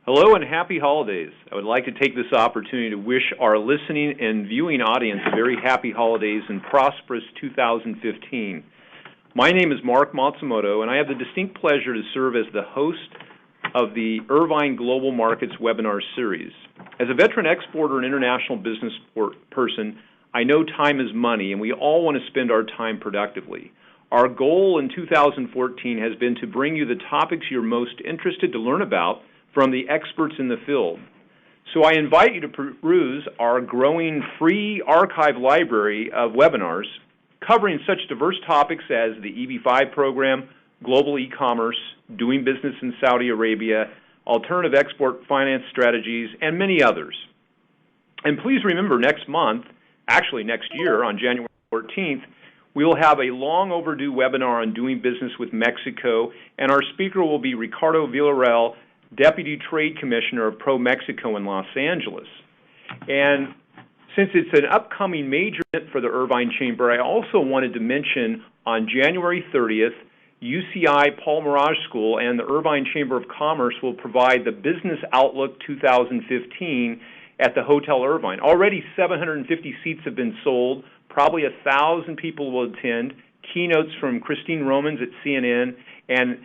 Hello and happy holidays. I would like to take this opportunity to wish our listening and viewing audience a very happy holidays and prosperous 2015. My name is Mark Matsumoto, and I have the distinct pleasure to serve as the host of the Irvine Global Markets webinar series. As a veteran exporter and international business person, I know time is money, and we all want to spend our time productively. Our goal in 2014 has been to bring you the topics you're most interested to learn about from the experts in the field. So I invite you to peruse our growing free archive library of webinars covering such diverse topics as the EB-5 program, global e-commerce, doing business in Saudi Arabia, alternative export finance strategies, and many others. And please remember next month, actually next year on January 14th, we will have a long overdue webinar on doing business with Mexico, and our speaker will be Ricardo Villarreal, Deputy Trade Commissioner of Pro-Mexico in Los Angeles. And since it's an upcoming major event for the Irvine Chamber, I also wanted to mention on January 30th, UCI Paul Mirage School and the Irvine Chamber of Commerce will provide the Business Outlook 2015 at the Hotel Irvine. Already 750 seats have been sold. Probably 1,000 people will attend. Keynotes from Christine Romans at CNN and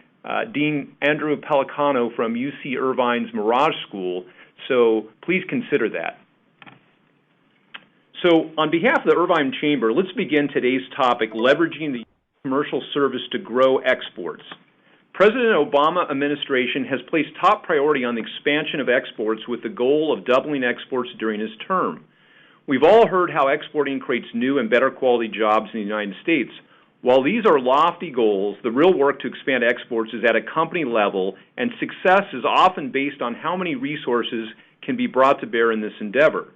Dean Andrew Pellicano from UC Irvine's Mirage School, so please consider that. So on behalf of the Irvine Chamber, let's begin today's topic, leveraging the commercial service to grow exports. President Obama administration has placed top priority on the expansion of exports with the goal of doubling exports during his term. We've all heard how exporting creates new and better quality jobs in the United States. While these are lofty goals, the real work to expand exports is at a company level, and success is often based on how many resources can be brought to bear in this endeavor.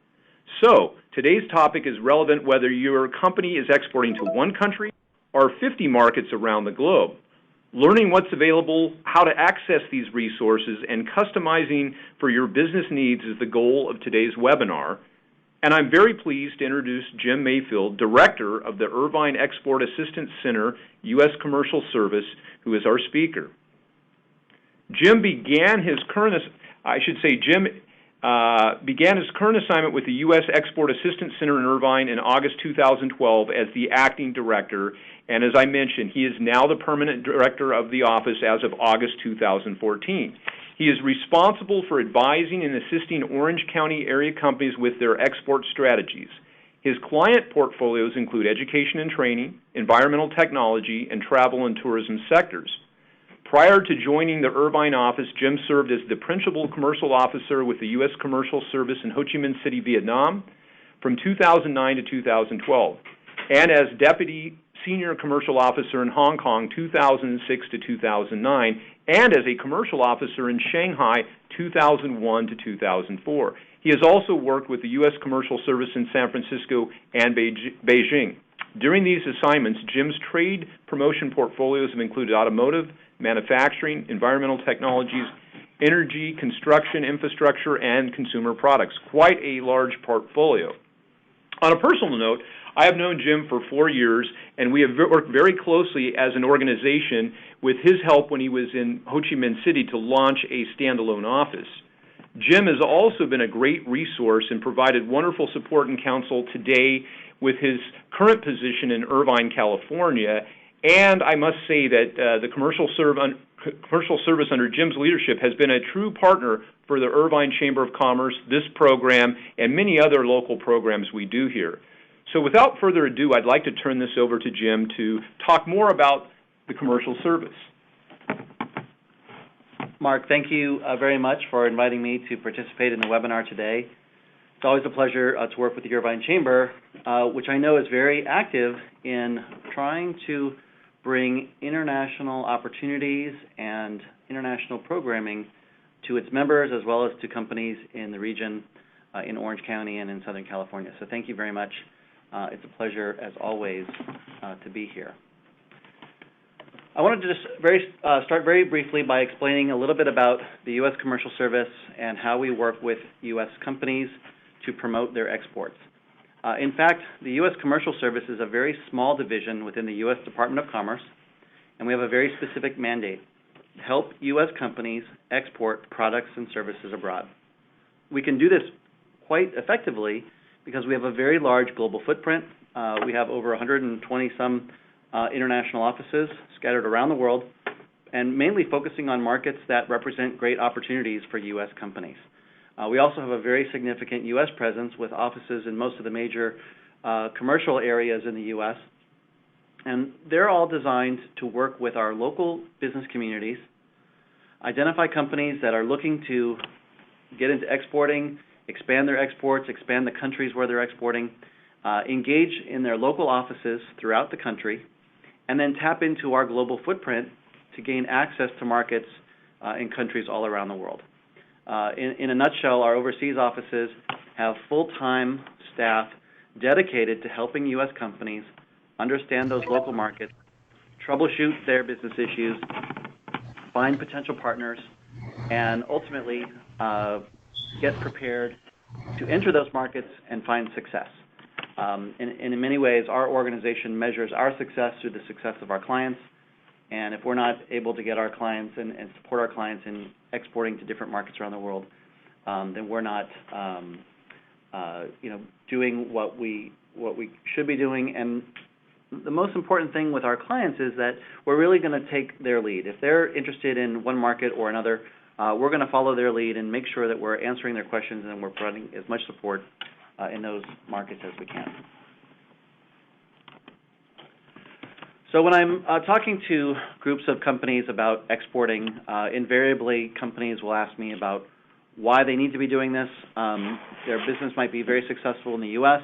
So, today's topic is relevant whether your company is exporting to one country or 50 markets around the globe. Learning what's available, how to access these resources, and customizing for your business needs is the goal of today's webinar. And I'm very pleased to introduce Jim Mayfield, Director of the Irvine Export Assistance Center, U.S. Commercial Service, who is our speaker. Jim began his current assignment with the U.S. Export Assistance Center in Irvine in August 2012 as the acting director, and as I mentioned, he is now the permanent director of the office as of August 2014. He is responsible for advising and assisting Orange County area companies with their export strategies. His client portfolios include education and training, environmental technology, and travel and tourism sectors. Prior to joining the Irvine office, Jim served as the principal commercial officer with the U.S. Commercial Service in Ho Chi Minh City, Vietnam, from 2009 to 2012, and as deputy senior commercial officer in Hong Kong, 2006 to 2009, and as a commercial officer in Shanghai, 2001 to 2004. He has also worked with the U.S. Commercial Service in San Francisco and Beijing. During these assignments, Jim's trade promotion portfolios have included automotive, manufacturing, environmental technologies, energy, construction, infrastructure, and consumer products. Quite a large portfolio. On a personal note, I have known Jim for 4 years, and we have worked very closely as an organization with his help when he was in Ho Chi Minh City to launch a standalone office. Jim has also been a great resource and provided wonderful support and counsel today with his current position in Irvine, California, and I must say that the commercial service under Jim's leadership has been a true partner for the Irvine Chamber of Commerce, this program, and many other local programs we do here. So without further ado, I'd like to turn this over to Jim to talk more about the commercial service. Mark, thank you very much for inviting me to participate in the webinar today. It's always a pleasure to work with the Irvine Chamber, which I know is very active in trying to bring international opportunities and international programming to its members as well as to companies in the region in Orange County and in Southern California. So thank you very much. It's a pleasure, as always, to be here. I wanted to just start very briefly by explaining a little bit about the U.S. Commercial Service and how we work with U.S. companies to promote their exports. In fact, the U.S. Commercial Service is a very small division within the U.S. Department of Commerce, and we have a very specific mandate. help U.S. companies export products and services abroad. We can do this quite effectively because we have a very large global footprint. We have over 120-some international offices scattered around the world, and mainly focusing on markets that represent great opportunities for U.S. companies. We also have a very significant U.S. presence with offices in most of the major commercial areas in the U.S., and they're all designed to work with our local business communities, identify companies that are looking to get into exporting, expand their exports, expand the countries where they're exporting, engage in their local offices throughout the country, and then tap into our global footprint to gain access to markets in countries all around the world. In a nutshell, our overseas offices have full-time staff dedicated to helping U.S. companies understand those local markets, troubleshoot their business issues, find potential partners, and ultimately get prepared to enter those markets and find success. In many ways, our organization measures our success through the success of our clients, and if we're not able to get our clients and support our clients in exporting to different markets around the world, then we're not doing what we should be doing. And the most important thing with our clients is that we're really going to take their lead. If they're interested in one market or another, we're going to follow their lead and make sure that we're answering their questions and we're providing as much support in those markets as we can. So when I'm talking to groups of companies about exporting, invariably companies will ask me about why they need to be doing this. Their business might be very successful in the U.S.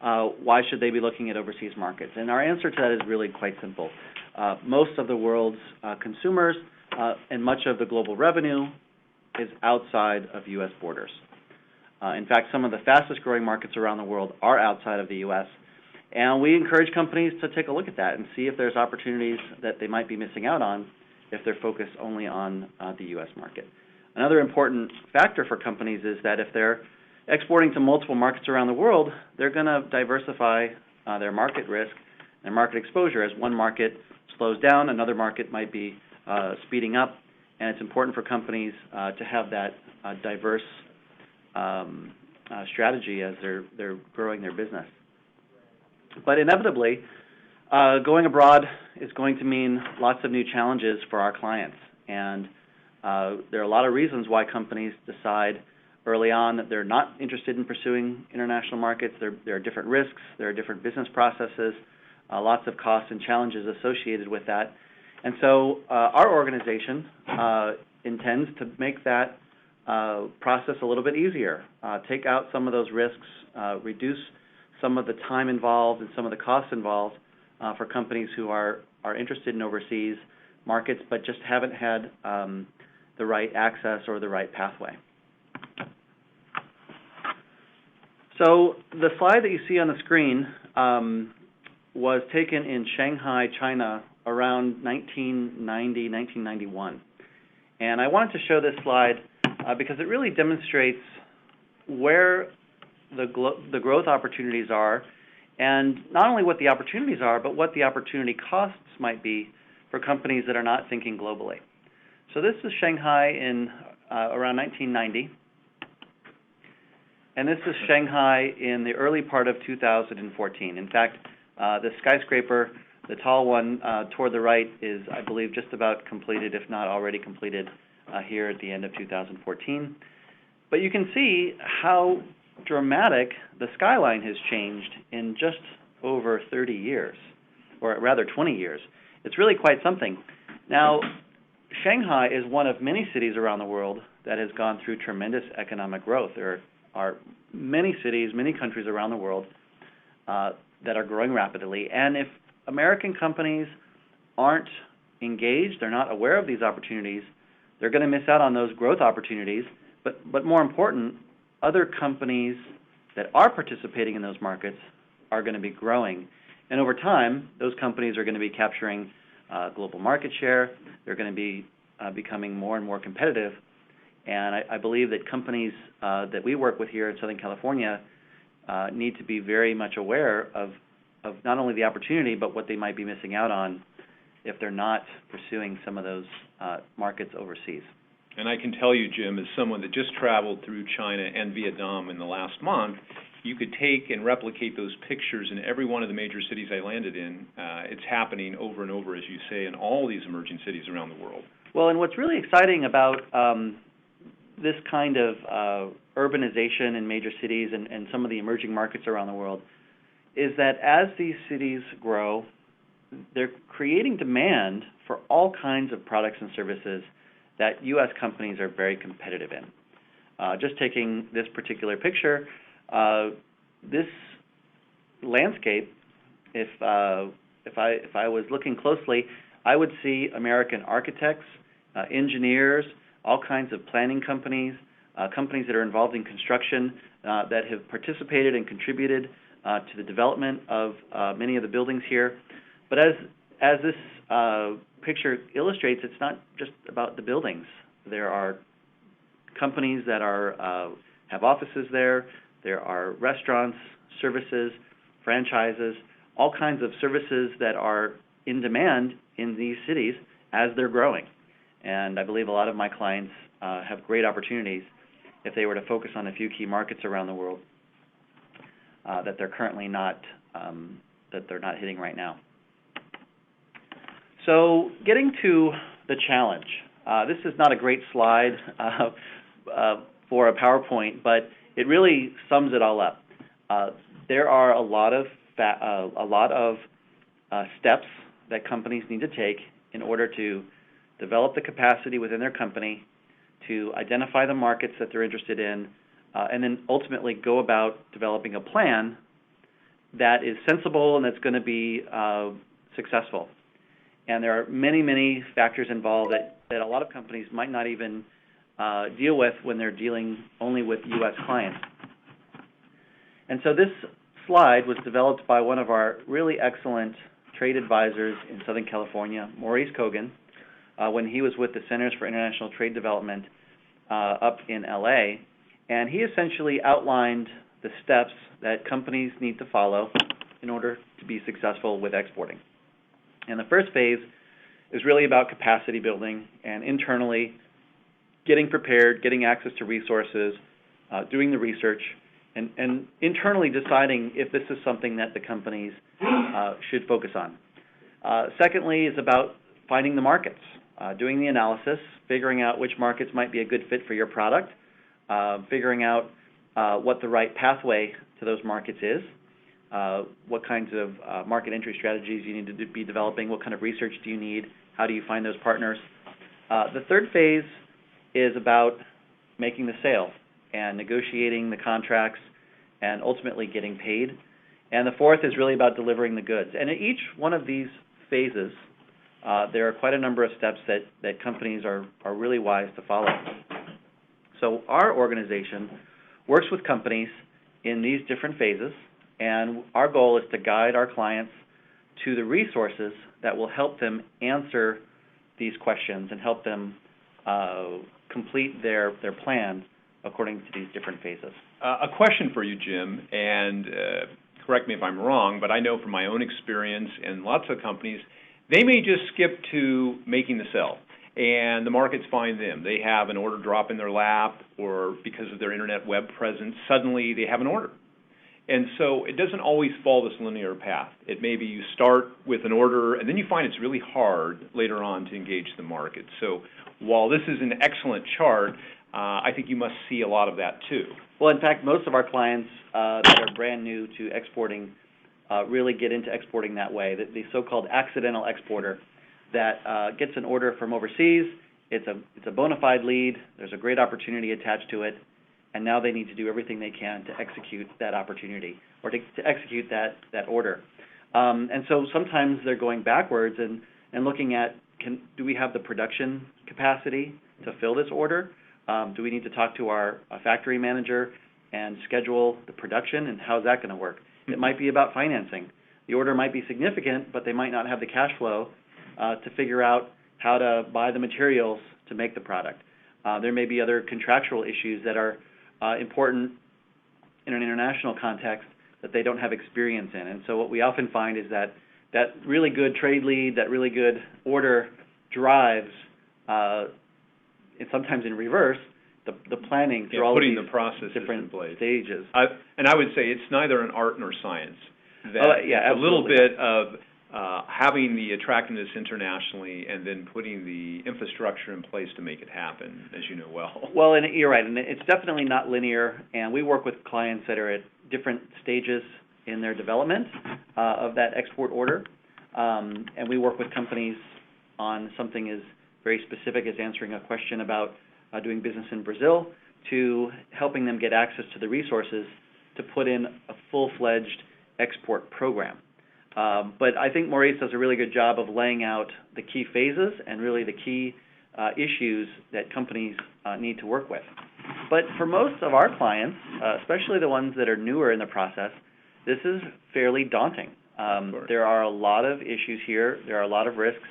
Why should they be looking at overseas markets? And our answer to that is really quite simple. Most of the world's consumers and much of the global revenue is outside of U.S. borders. In fact, some of the fastest growing markets around the world are outside of the U.S., and we encourage companies to take a look at that and see if there's opportunities that they might be missing out on if they're focused only on the U.S. market. Another important factor for companies is that if they're exporting to multiple markets around the world, they're going to diversify their market risk, their market exposure. As one market slows down, another market might be speeding up, and it's important for companies to have that diverse strategy as they're growing their business. But inevitably, going abroad is going to mean lots of new challenges for our clients, and there are a lot of reasons why companies decide early on that they're not interested in pursuing international markets. There are different risks, there are different business processes, lots of costs and challenges associated with that. And so our organization intends to make that process a little bit easier, take out some of those risks, reduce some of the time involved and some of the costs involved for companies who are interested in overseas markets but just haven't had the right access or the right pathway. So the slide that you see on the screen was taken in Shanghai, China around 1990, 1991. And I wanted to show this slide because it really demonstrates where the growth opportunities are, and not only what the opportunities are, but what the opportunity costs might be for companies that are not thinking globally. So this is Shanghai in around 1990. And this is Shanghai in the early part of 2014. In fact, the skyscraper, the tall one toward the right, is, I believe, just about completed, if not already completed, here at the end of 2014. But you can see how dramatic the skyline has changed in just over 30 years, or rather 20 years. It's really quite something. Now, Shanghai is one of many cities around the world that has gone through tremendous economic growth. There are many cities, many countries around the world that are growing rapidly. And if American companies aren't engaged, they're not aware of these opportunities, they're going to miss out on those growth opportunities. But more important, other companies that are participating in those markets are going to be growing. And over time, those companies are going to be capturing global market share. They're going to be becoming more and more competitive. And I believe that companies that we work with here in Southern California need to be very much aware of not only the opportunity, but what they might be missing out on if they're not pursuing some of those markets overseas. And I can tell you, Jim, as someone that just traveled through China and Vietnam in the last month, you could take and replicate those pictures in every one of the major cities I landed in. It's happening over and over, as you say, in all these emerging cities around the world. Well, and what's really exciting about this kind of urbanization in major cities and some of the emerging markets around the world is that as these cities grow, they're creating demand for all kinds of products and services that U.S. companies are very competitive in. Just taking this particular picture, this landscape, if I was looking closely, I would see American architects, engineers, all kinds of planning companies, companies that are involved in construction that have participated and contributed to the development of many of the buildings here. But as this picture illustrates, it's not just about the buildings. There are companies that have offices there. There are restaurants, services, franchises, all kinds of services that are in demand in these cities as they're growing. And I believe a lot of my clients have great opportunities if they were to focus on a few key markets around the world that they're currently not hitting right now. So getting to the challenge. This is not a great slide for a PowerPoint, but it really sums it all up. There are a lot of steps that companies need to take in order to develop the capacity within their company, to identify the markets that they're interested in, and then ultimately go about developing a plan that is sensible and that's going to be successful. And there are many, many factors involved that a lot of companies might not even deal with when they're dealing only with U.S. clients. And so this slide was developed by one of our really excellent trade advisors in Southern California, Maurice Kogan, when he was with the Centers for International Trade Development up in L.A., and he essentially outlined the steps that companies need to follow in order to be successful with exporting. And the first phase is really about capacity building and internally getting prepared, getting access to resources, doing the research, and internally deciding if this is something that the companies should focus on. Secondly is about finding the markets, doing the analysis, figuring out which markets might be a good fit for your product, figuring out what the right pathway to those markets is, what kinds of market entry strategies you need to be developing, what kind of research do you need, how do you find those partners. The third phase is about making the sale and negotiating the contracts and ultimately getting paid. And the fourth is really about delivering the goods. And in each one of these phases, there are quite a number of steps that companies are really wise to follow. So our organization works with companies in these different phases, and our goal is to guide our clients to the resources that will help them answer these questions and help them complete their plan according to these different phases. A question for you, Jim, and correct me if I'm wrong, but I know from my own experience and lots of companies, they may just skip to making the sell, and the markets find them. They have an order drop in their lap, or because of their internet web presence, suddenly they have an order. And so it doesn't always follow this linear path. It may be you start with an order, and then you find it's really hard later on to engage the market. So while this is an excellent chart, I think you must see a lot of that too. Well, in fact, most of our clients that are brand new to exporting really get into exporting that way. The so-called accidental exporter that gets an order from overseas, it's a bona fide lead, there's a great opportunity attached to it, and now they need to do everything they can to execute that opportunity or to execute that order. And so sometimes they're going backwards and looking at, do we have the production capacity to fill this order? Do we need to talk to our factory manager and schedule the production, and how's that going to work? It might be about financing. The order might be significant, but they might not have the cash flow to figure out how to buy the materials to make the product. There may be other contractual issues that are important in an international context that they don't have experience in. And so what we often find is that that really good trade lead, that really good order drives, and sometimes in reverse, the planning through all putting of these the processes different in place. stages. And I would say it's neither an art nor science. Yeah, a little bit of having the attractiveness internationally and then putting the infrastructure in place to make it happen, as you know well. Well, and you're right, and it's definitely not linear, and we work with clients that are at different stages in their development of that export order, and we work with companies on something as very specific as answering a question about doing business in Brazil to helping them get access to the resources to put in a full-fledged export program. But I think Maurice does a really good job of laying out the key phases and really the key issues that companies need to work with. But for most of our clients, especially the ones that are newer in the process, this is fairly daunting. There are a lot of issues here. There are a lot of risks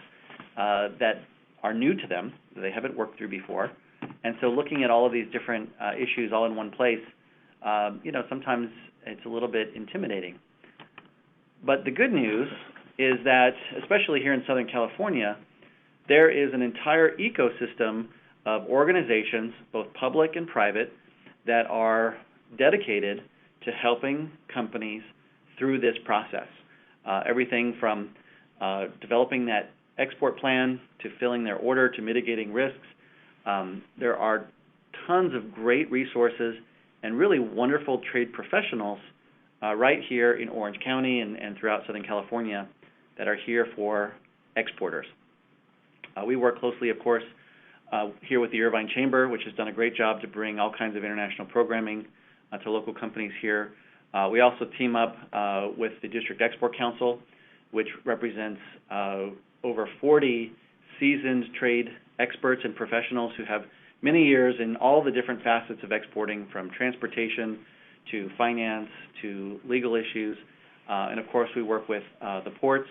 that are new to them that they haven't worked through before. And so looking at all of these different issues all in one place, sometimes it's a little bit intimidating. But the good news is that, especially here in Southern California, there is an entire ecosystem of organizations, both public and private, that are dedicated to helping companies through this process. Everything from developing that export plan to filling their order to mitigating risks. There are tons of great resources and really wonderful trade professionals right here in Orange County and throughout Southern California that are here for exporters. We work closely, of course, here with the Irvine Chamber, which has done a great job to bring all kinds of international programming to local companies here. We also team up with the District Export Council, which represents over 40 seasoned trade experts and professionals who have many years in all the different facets of exporting, from transportation to finance to legal issues. And of course, we work with the ports.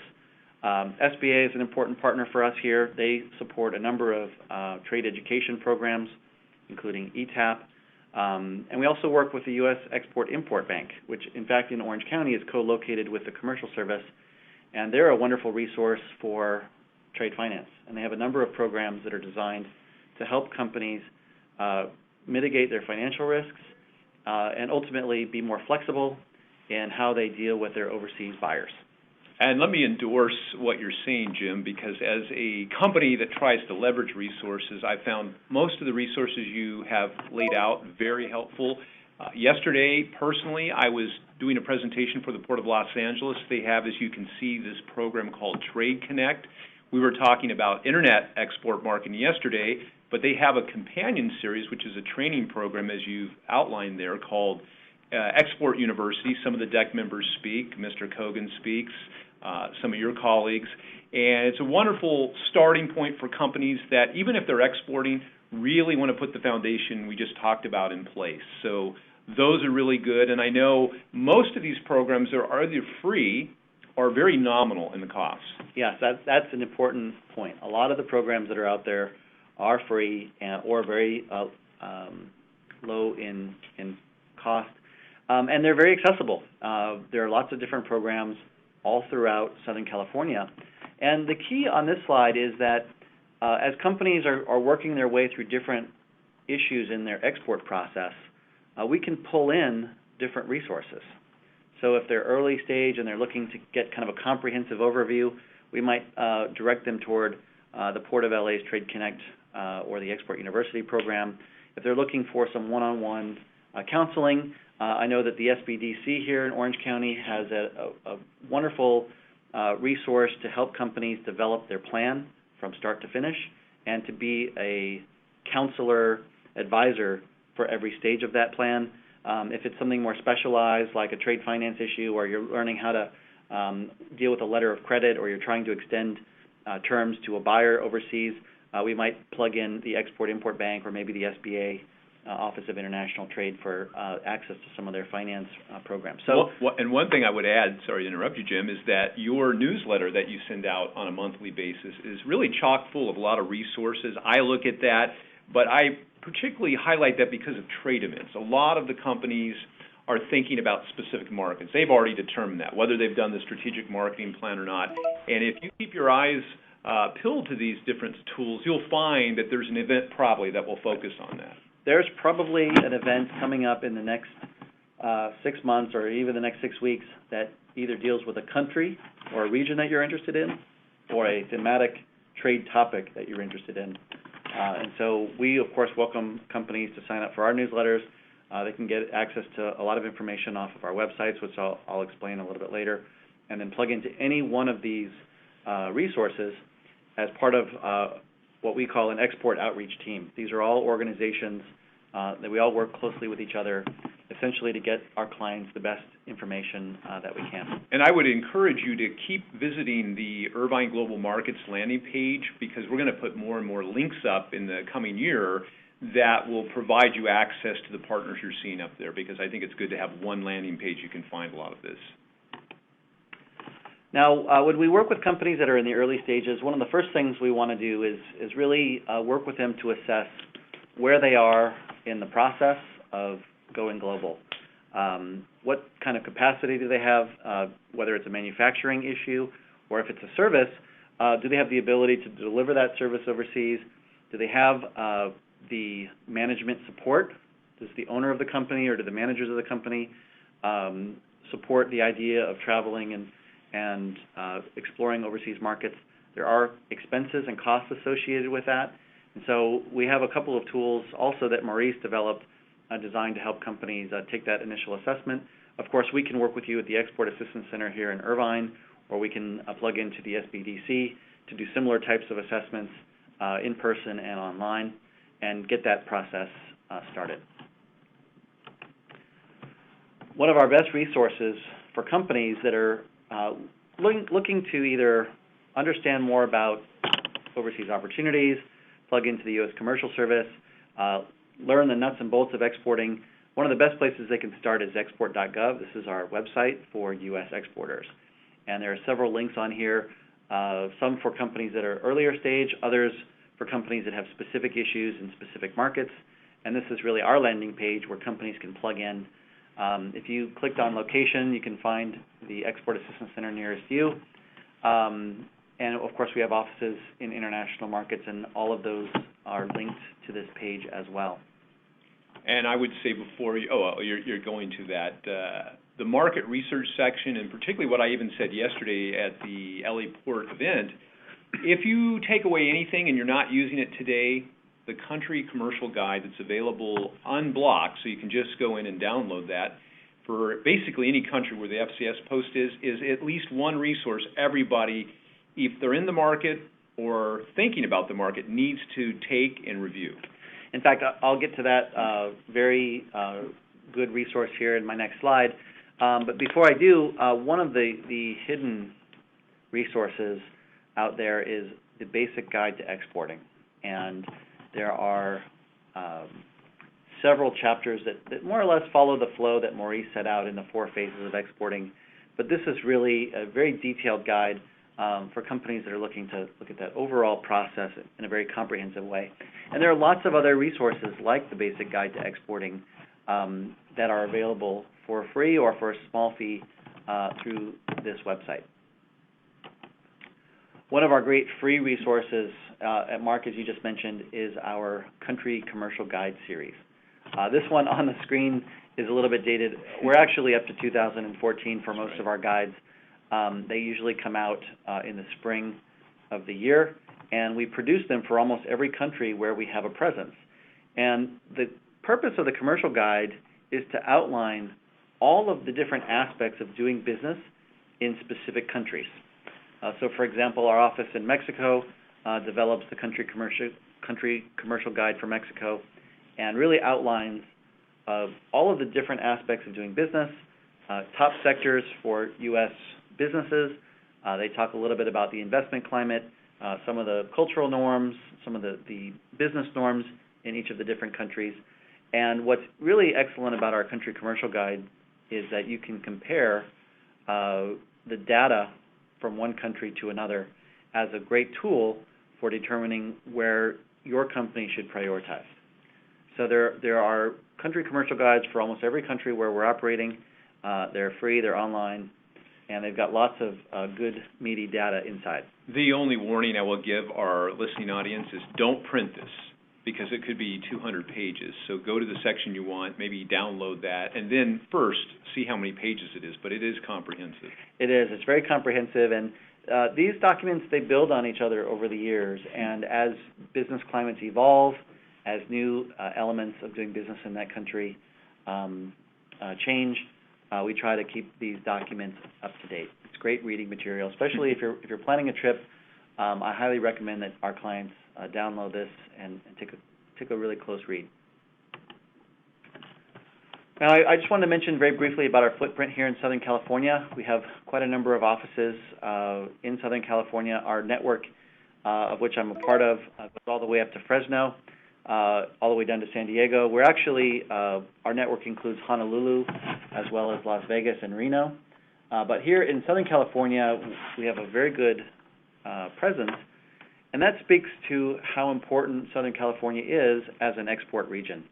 SBA is an important partner for us here. They support a number of trade education programs, including ETAP. And we also work with the U.S. Export-Import Bank, which in fact in Orange County is co-located with the Commercial Service. And they're a wonderful resource for trade finance. And they have a number of programs that are designed to help companies mitigate their financial risks and ultimately be more flexible in how they deal with their overseas buyers. And let me endorse what you're saying, Jim, because as a company that tries to leverage resources, I found most of the resources you have laid out very helpful. Yesterday, personally, I was doing a presentation for the Port of Los Angeles. They have, as you can see, this program called Trade Connect. We were talking about internet export marketing yesterday, but they have a companion series, which is a training program, as you've outlined there, called Export University. Some of the deck members speak. Mr. Kogan speaks. Some of your colleagues. And it's a wonderful starting point for companies that, even if they're exporting, really want to put the foundation we just talked about in place. So those are really good. And I know most of these programs are either free or very nominal in the cost. Yes, that's an important point. A lot of the programs that are out there are free or very low in cost, and they're very accessible. There are lots of different programs all throughout Southern California. And the key on this slide is that as companies are working their way through different issues in their export process, we can pull in different resources. So if they're early stage and they're looking to get kind of a comprehensive overview, we might direct them toward the Port of LA's Trade Connect or the Export University program. If they're looking for some one-on-one counseling, I know that the SBDC here in Orange County has a wonderful resource to help companies develop their plan from start to finish and to be a counselor advisor for every stage of that plan. If it's something more specialized, like a trade finance issue, or you're learning how to deal with a letter of credit, or you're trying to extend terms to a buyer overseas, we might plug in the Export-Import Bank or maybe the SBA Office of International Trade for access to some of their finance programs. So, and one thing I would add, sorry to interrupt you, Jim, is that your newsletter that you send out on a monthly basis is really chock full of a lot of resources. I look at that, but I particularly highlight that because of trade events. A lot of the companies are thinking about specific markets. They've already determined that, whether they've done the strategic marketing plan or not. And if you keep your eyes peeled to these different tools, you'll find that there's an event probably that will focus on that. There's probably an event coming up in the next 6 months or even the next 6 weeks that either deals with a country or a region that you're interested in or a thematic trade topic that you're interested in. And so we, of course, welcome companies to sign up for our newsletters. They can get access to a lot of information off of our websites, which I'll explain a little bit later, and then plug into any one of these resources as part of what we call an export outreach team. These are all organizations that we all work closely with each other, essentially to get our clients the best information that we can. And I would encourage you to keep visiting the Irvine Global Markets landing page, because we're going to put more and more links up in the coming year that will provide you access to the partners you're seeing up there, because I think it's good to have one landing page you can find a lot of this. Now, when we work with companies that are in the early stages, one of the first things we want to do is really work with them to assess where they are in the process of going global. What kind of capacity do they have, whether it's a manufacturing issue or if it's a service, do they have the ability to deliver that service overseas? Do they have the management support? Does the owner of the company or do the managers of the company support the idea of traveling and exploring overseas markets? There are expenses and costs associated with that. And so we have a couple of tools also that Maurice developed designed to help companies take that initial assessment. Of course, we can work with you at the Export Assistance Center here in Irvine, or we can plug into the SBDC to do similar types of assessments in person and online and get that process started. One of our best resources for companies that are looking to either understand more about overseas opportunities, plug into the U.S. Commercial Service, learn the nuts and bolts of exporting, one of the best places they can start is export.gov. This is our website for U.S. exporters. And there are several links on here, some for companies that are earlier stage, others for companies that have specific issues in specific markets. And this is really our landing page where companies can plug in. If you clicked on location, you can find the Export Assistance Center nearest you. And, of course, we have offices in international markets, and all of those are linked to this page as well. And I would say before you're going to that, the market research section, and particularly what I even said yesterday at the LA Port event, if you take away anything and you're not using it today, the country commercial guide that's available unblocked, so you can just go in and download that, for basically any country where the FCS post is at least one resource everybody, if they're in the market or thinking about the market, needs to take and review. In fact, I'll get to that very good resource here in my next slide. But before I do, one of the hidden resources out there is the Basic Guide to Exporting. And there are several chapters that more or less follow the flow that Maurice set out in the 4 phases of exporting. But this is really a very detailed guide for companies that are looking to look at that overall process in a very comprehensive way. And there are lots of other resources like the Basic Guide to Exporting that are available for free or for a small fee through this website. One of our great free resources at Mark, as you just mentioned, is our Country Commercial Guide series. This one on the screen is a little bit dated. We're actually up to 2014 for most of our guides. They usually come out in the spring of the year, and we produce them for almost every country where we have a presence. And the purpose of the commercial guide is to outline all of the different aspects of doing business in specific countries. So, for example, our office in Mexico develops the Country Commercial Guide for Mexico and really outlines all of the different aspects of doing business, top sectors for U.S. businesses. They talk a little bit about the investment climate, some of the cultural norms, some of the business norms in each of the different countries. And what's really excellent about our Country Commercial Guide is that you can compare the data from one country to another as a great tool for determining where your company should prioritize. So there are country commercial guides for almost every country where we're operating. They're free, they're online, and they've got lots of good, meaty data inside. The only warning I will give our listening audience is don't print this, because it could be 200 pages. So go to the section you want, maybe download that, and then first see how many pages it is. But it is comprehensive. It is. It's very comprehensive, and these documents, they build on each other over the years. And as business climates evolve, as new elements of doing business in that country change, we try to keep these documents up to date. It's great reading material, especially if you're planning a trip. I highly recommend that our clients download this and take a really close read. Now, I just wanted to mention very briefly about our footprint here in Southern California. We have quite a number of offices in Southern California. Our network, of which I'm a part of, goes all the way up to Fresno, all the way down to San Diego. We're actually, our network includes Honolulu, as well as Las Vegas and Reno. But here in Southern California, we have a very good presence, and that speaks to how important Southern California is as an export region.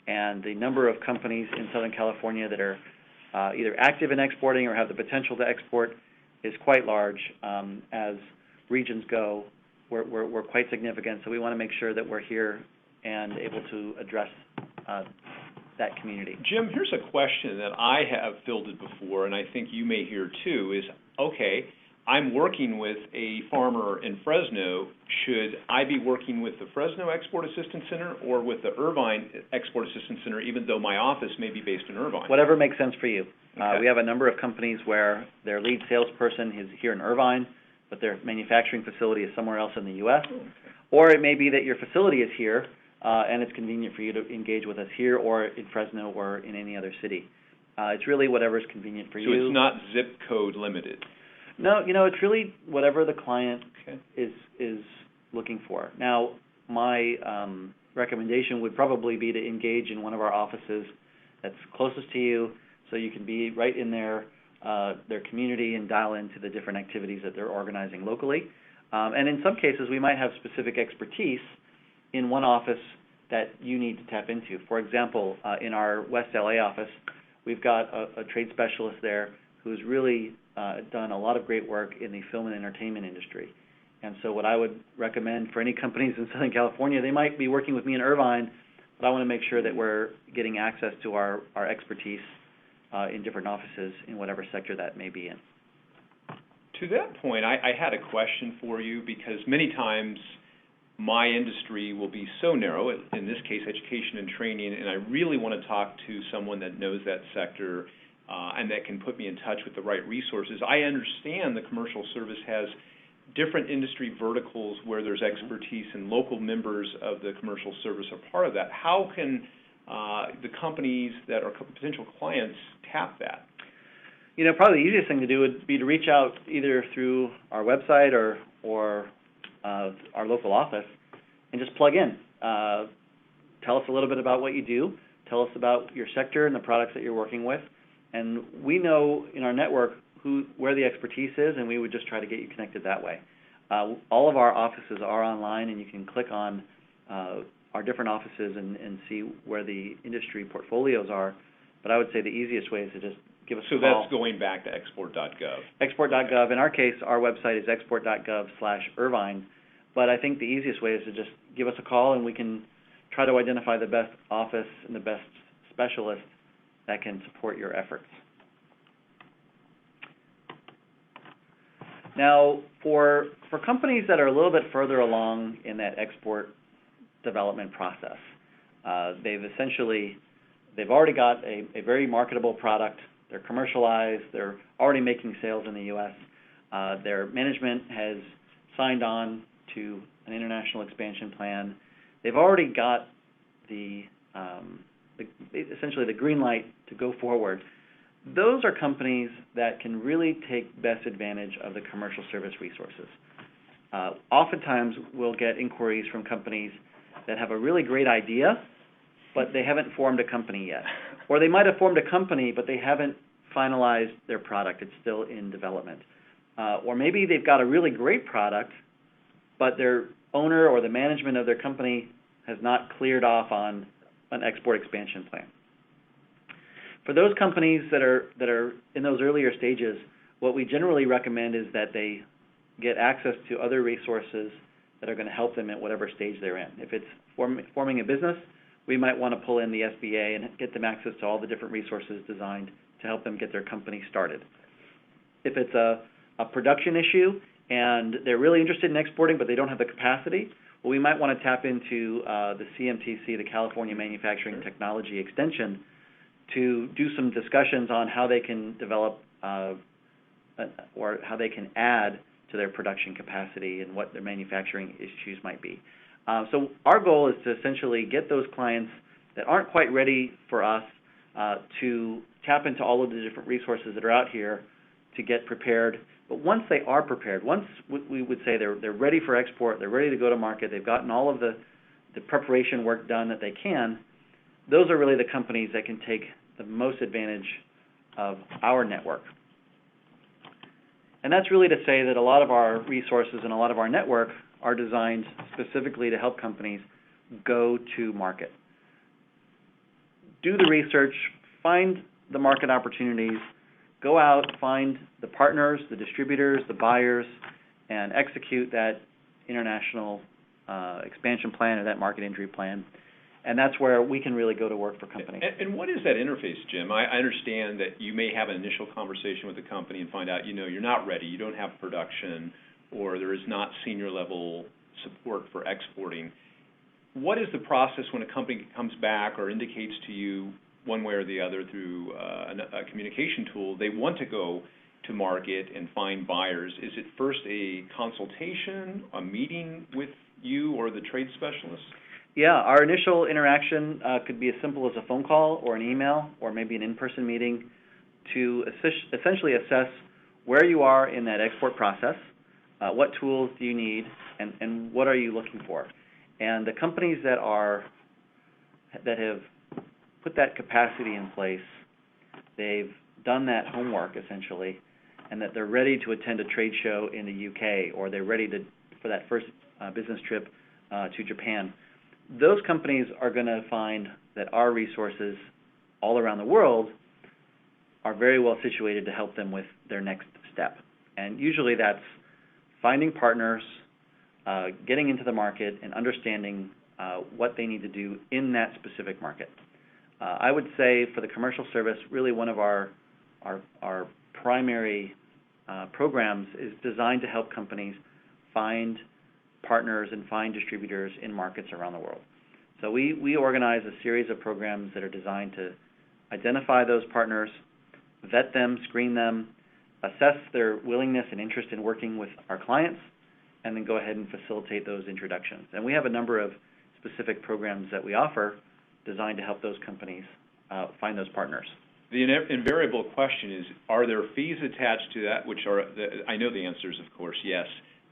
And the number of companies in Southern California that are either active in exporting or have the potential to export is quite large. As regions go, we're quite significant, so we want to make sure that we're here and able to address that community. Jim, here's a question that I have fielded before, and I think you may hear too, is, okay, I'm working with a farmer in Fresno. Should I be working with the Fresno Export Assistance Center or with the Irvine Export Assistance Center, even though my office may be based in Irvine? Whatever makes sense for you. Okay. We have a number of companies where their lead salesperson is here in Irvine, but their manufacturing facility is somewhere else in the U.S. Okay. Or it may be that your facility is here, and it's convenient for you to engage with us here or in Fresno or in any other city. It's really whatever is convenient for you. So it's not zip code limited? No, it's really whatever the client is looking for. Now, my recommendation would probably be to engage in one of our offices that's closest to you, so you can be right in their community and dial into the different activities that they're organizing locally. And in some cases, we might have specific expertise in one office that you need to tap into. For example, in our West LA office, we've got a trade specialist there who's really done a lot of great work in the film and entertainment industry. And so what I would recommend for any companies in Southern California, they might be working with me in Irvine, but I want to make sure that we're getting access to our expertise in different offices in whatever sector that may be in. To that point, I had a question for you, because many times my industry will be so narrow, in this case education and training, and I really want to talk to someone that knows that sector and that can put me in touch with the right resources. I understand the commercial service has different industry verticals where there's expertise, and local members of the commercial service are part of that. How can the companies that are potential clients tap that? Probably the easiest thing to do would be to reach out either through our website or our local office and just plug in. Tell us a little bit about what you do. Tell us about your sector and the products that you're working with. And we know in our network where the expertise is, and we would just try to get you connected that way. All of our offices are online, and you can click on our different offices and see where the industry portfolios are. But I would say the easiest way is to just give us a call. So that's going back to export.gov. Export.gov. In our case, our website is export.gov/Irvine. But I think the easiest way is to just give us a call, and we can try to identify the best office and the best specialist that can support your efforts. Now, for companies that are a little bit further along in that export development process, they've already got a very marketable product. They're commercialized. They're already making sales in the U.S. Their management has signed on to an international expansion plan. They've already got essentially the green light to go forward. Those are companies that can really take best advantage of the commercial service resources. Oftentimes, we'll get inquiries from companies that have a really great idea, but they haven't formed a company yet. Or they might have formed a company, but they haven't finalized their product. It's still in development. Or maybe they've got a really great product, but their owner or the management of their company has not cleared off on an export expansion plan. For those companies that are in those earlier stages, what we generally recommend is that they get access to other resources that are going to help them at whatever stage they're in. If it's forming a business, we might want to pull in the SBA and get them access to all the different resources designed to help them get their company started. If it's a production issue and they're really interested in exporting but they don't have the capacity, well, we might want to tap into the CMTC, the California Manufacturing Technology Extension, to do some discussions on how they can develop or how they can add to their production capacity and what their manufacturing issues might be. So our goal is to essentially get those clients that aren't quite ready for us to tap into all of the different resources that are out here to get prepared. But once they are prepared, once we would say they're ready for export, they're ready to go to market, they've gotten all of the preparation work done that they can, those are really the companies that can take the most advantage of our network. And that's really to say that a lot of our resources and a lot of our network are designed specifically to help companies go to market. Do the research, find the market opportunities, go out, find the partners, the distributors, the buyers, and execute that international expansion plan or that market entry plan. And that's where we can really go to work for companies. And what is that interface, Jim? I understand that you may have an initial conversation with the company and find out, you're not ready, you don't have production, or there is not senior level support for exporting. What is the process when a company comes back or indicates to you one way or the other through a communication tool they want to go to market and find buyers? Is it first a consultation, a meeting with you or the trade specialist? Yeah, our initial interaction could be as simple as a phone call or an email or maybe an in-person meeting to essentially assess where you are in that export process, what tools do you need, and what are you looking for. And the companies that have put that capacity in place, they've done that homework essentially, and that they're ready to attend a trade show in the UK, or they're ready for that first business trip to Japan. Those companies are going to find that our resources all around the world are very well situated to help them with their next step. And usually that's finding partners, getting into the market, and understanding what they need to do in that specific market. I would say for the commercial service, really one of our primary programs is designed to help companies find partners and find distributors in markets around the world. So we organize a series of programs that are designed to identify those partners, vet them, screen them, assess their willingness and interest in working with our clients, and then go ahead and facilitate those introductions. And we have a number of specific programs that we offer designed to help those companies find those partners. The invariable question is, are there fees attached to that, which are, I know the answer is, of course, yes.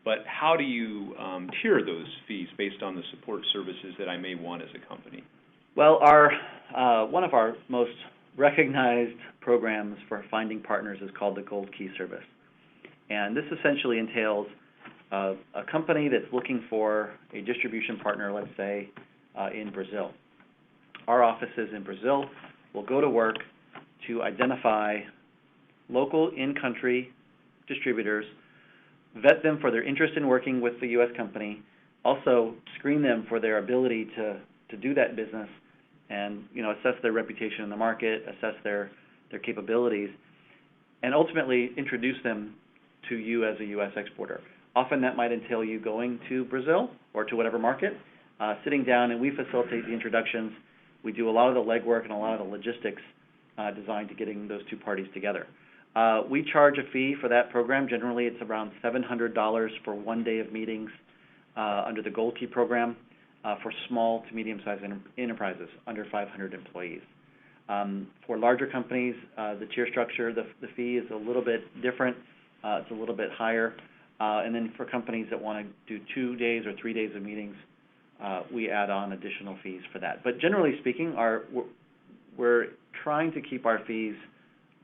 But how do you tier those fees based on the support services that I may want as a company? Well, one of our most recognized programs for finding partners is called the Gold Key Service. And this essentially entails a company that's looking for a distribution partner, let's say, in Brazil. Our offices in Brazil will go to work to identify local in-country distributors, vet them for their interest in working with the U.S. company, also screen them for their ability to do that business, and assess their reputation in the market, assess their capabilities, and ultimately introduce them to you as a U.S. exporter. Often that might entail you going to Brazil or to whatever market, sitting down, and we facilitate the introductions. We do a lot of the legwork and a lot of the logistics designed to getting those two parties together. We charge a fee for that program. Generally, it's around $700 for 1 day of meetings under the Gold Key program for small to medium-sized enterprises under 500 employees. For larger companies, the tier structure, the fee is a little bit different. It's a little bit higher. And then for companies that want to do 2 days or 3 days of meetings, we add on additional fees for that. But generally speaking, we're trying to keep our fees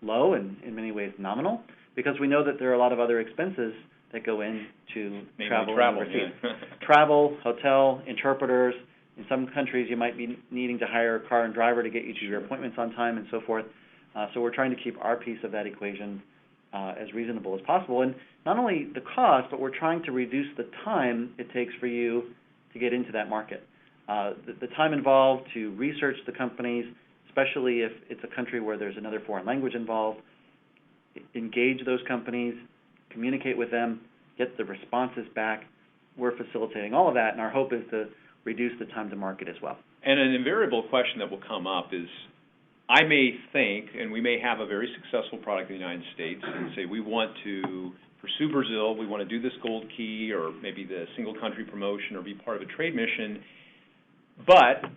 low and in many ways nominal, because we know that there are a lot of other expenses that go into travel. Yeah. Travel, hotel, interpreters, In some countries, you might be needing to hire a car and driver to get you to your appointments on time and so forth. So we're trying to keep our piece of that equation as reasonable as possible. And not only the cost, but we're trying to reduce the time it takes for you to get into that market. The time involved to research the companies, especially if it's a country where there's another foreign language involved, engage those companies, communicate with them, get the responses back. We're facilitating all of that, and our hope is to reduce the time to market as well. And an invariable question that will come up is, I may think, and we may have a very successful product in the United States, and say we want to pursue Brazil, we want to do this gold key, or maybe the single country promotion, or be part of a trade mission, but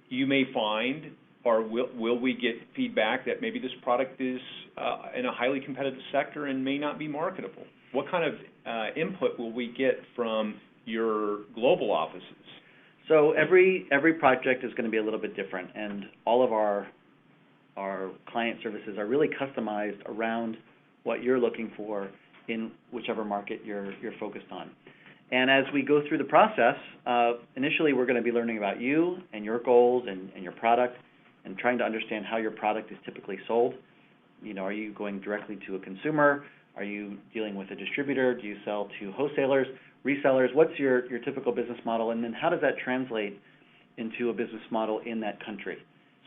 you may find, or will we get feedback that maybe this product is in a highly competitive sector and may not be marketable? What kind of input will we get from your global offices? So every project is going to be a little bit different, and all of our client services are really customized around what you're looking for in whichever market you're focused on. And as we go through the process, initially we're going to be learning about you and your goals and your product, and trying to understand how your product is typically sold. You know, are you going directly to a consumer? Are you dealing with a distributor? Do you sell to wholesalers, resellers? What's your typical business model? And then how does that translate into a business model in that country?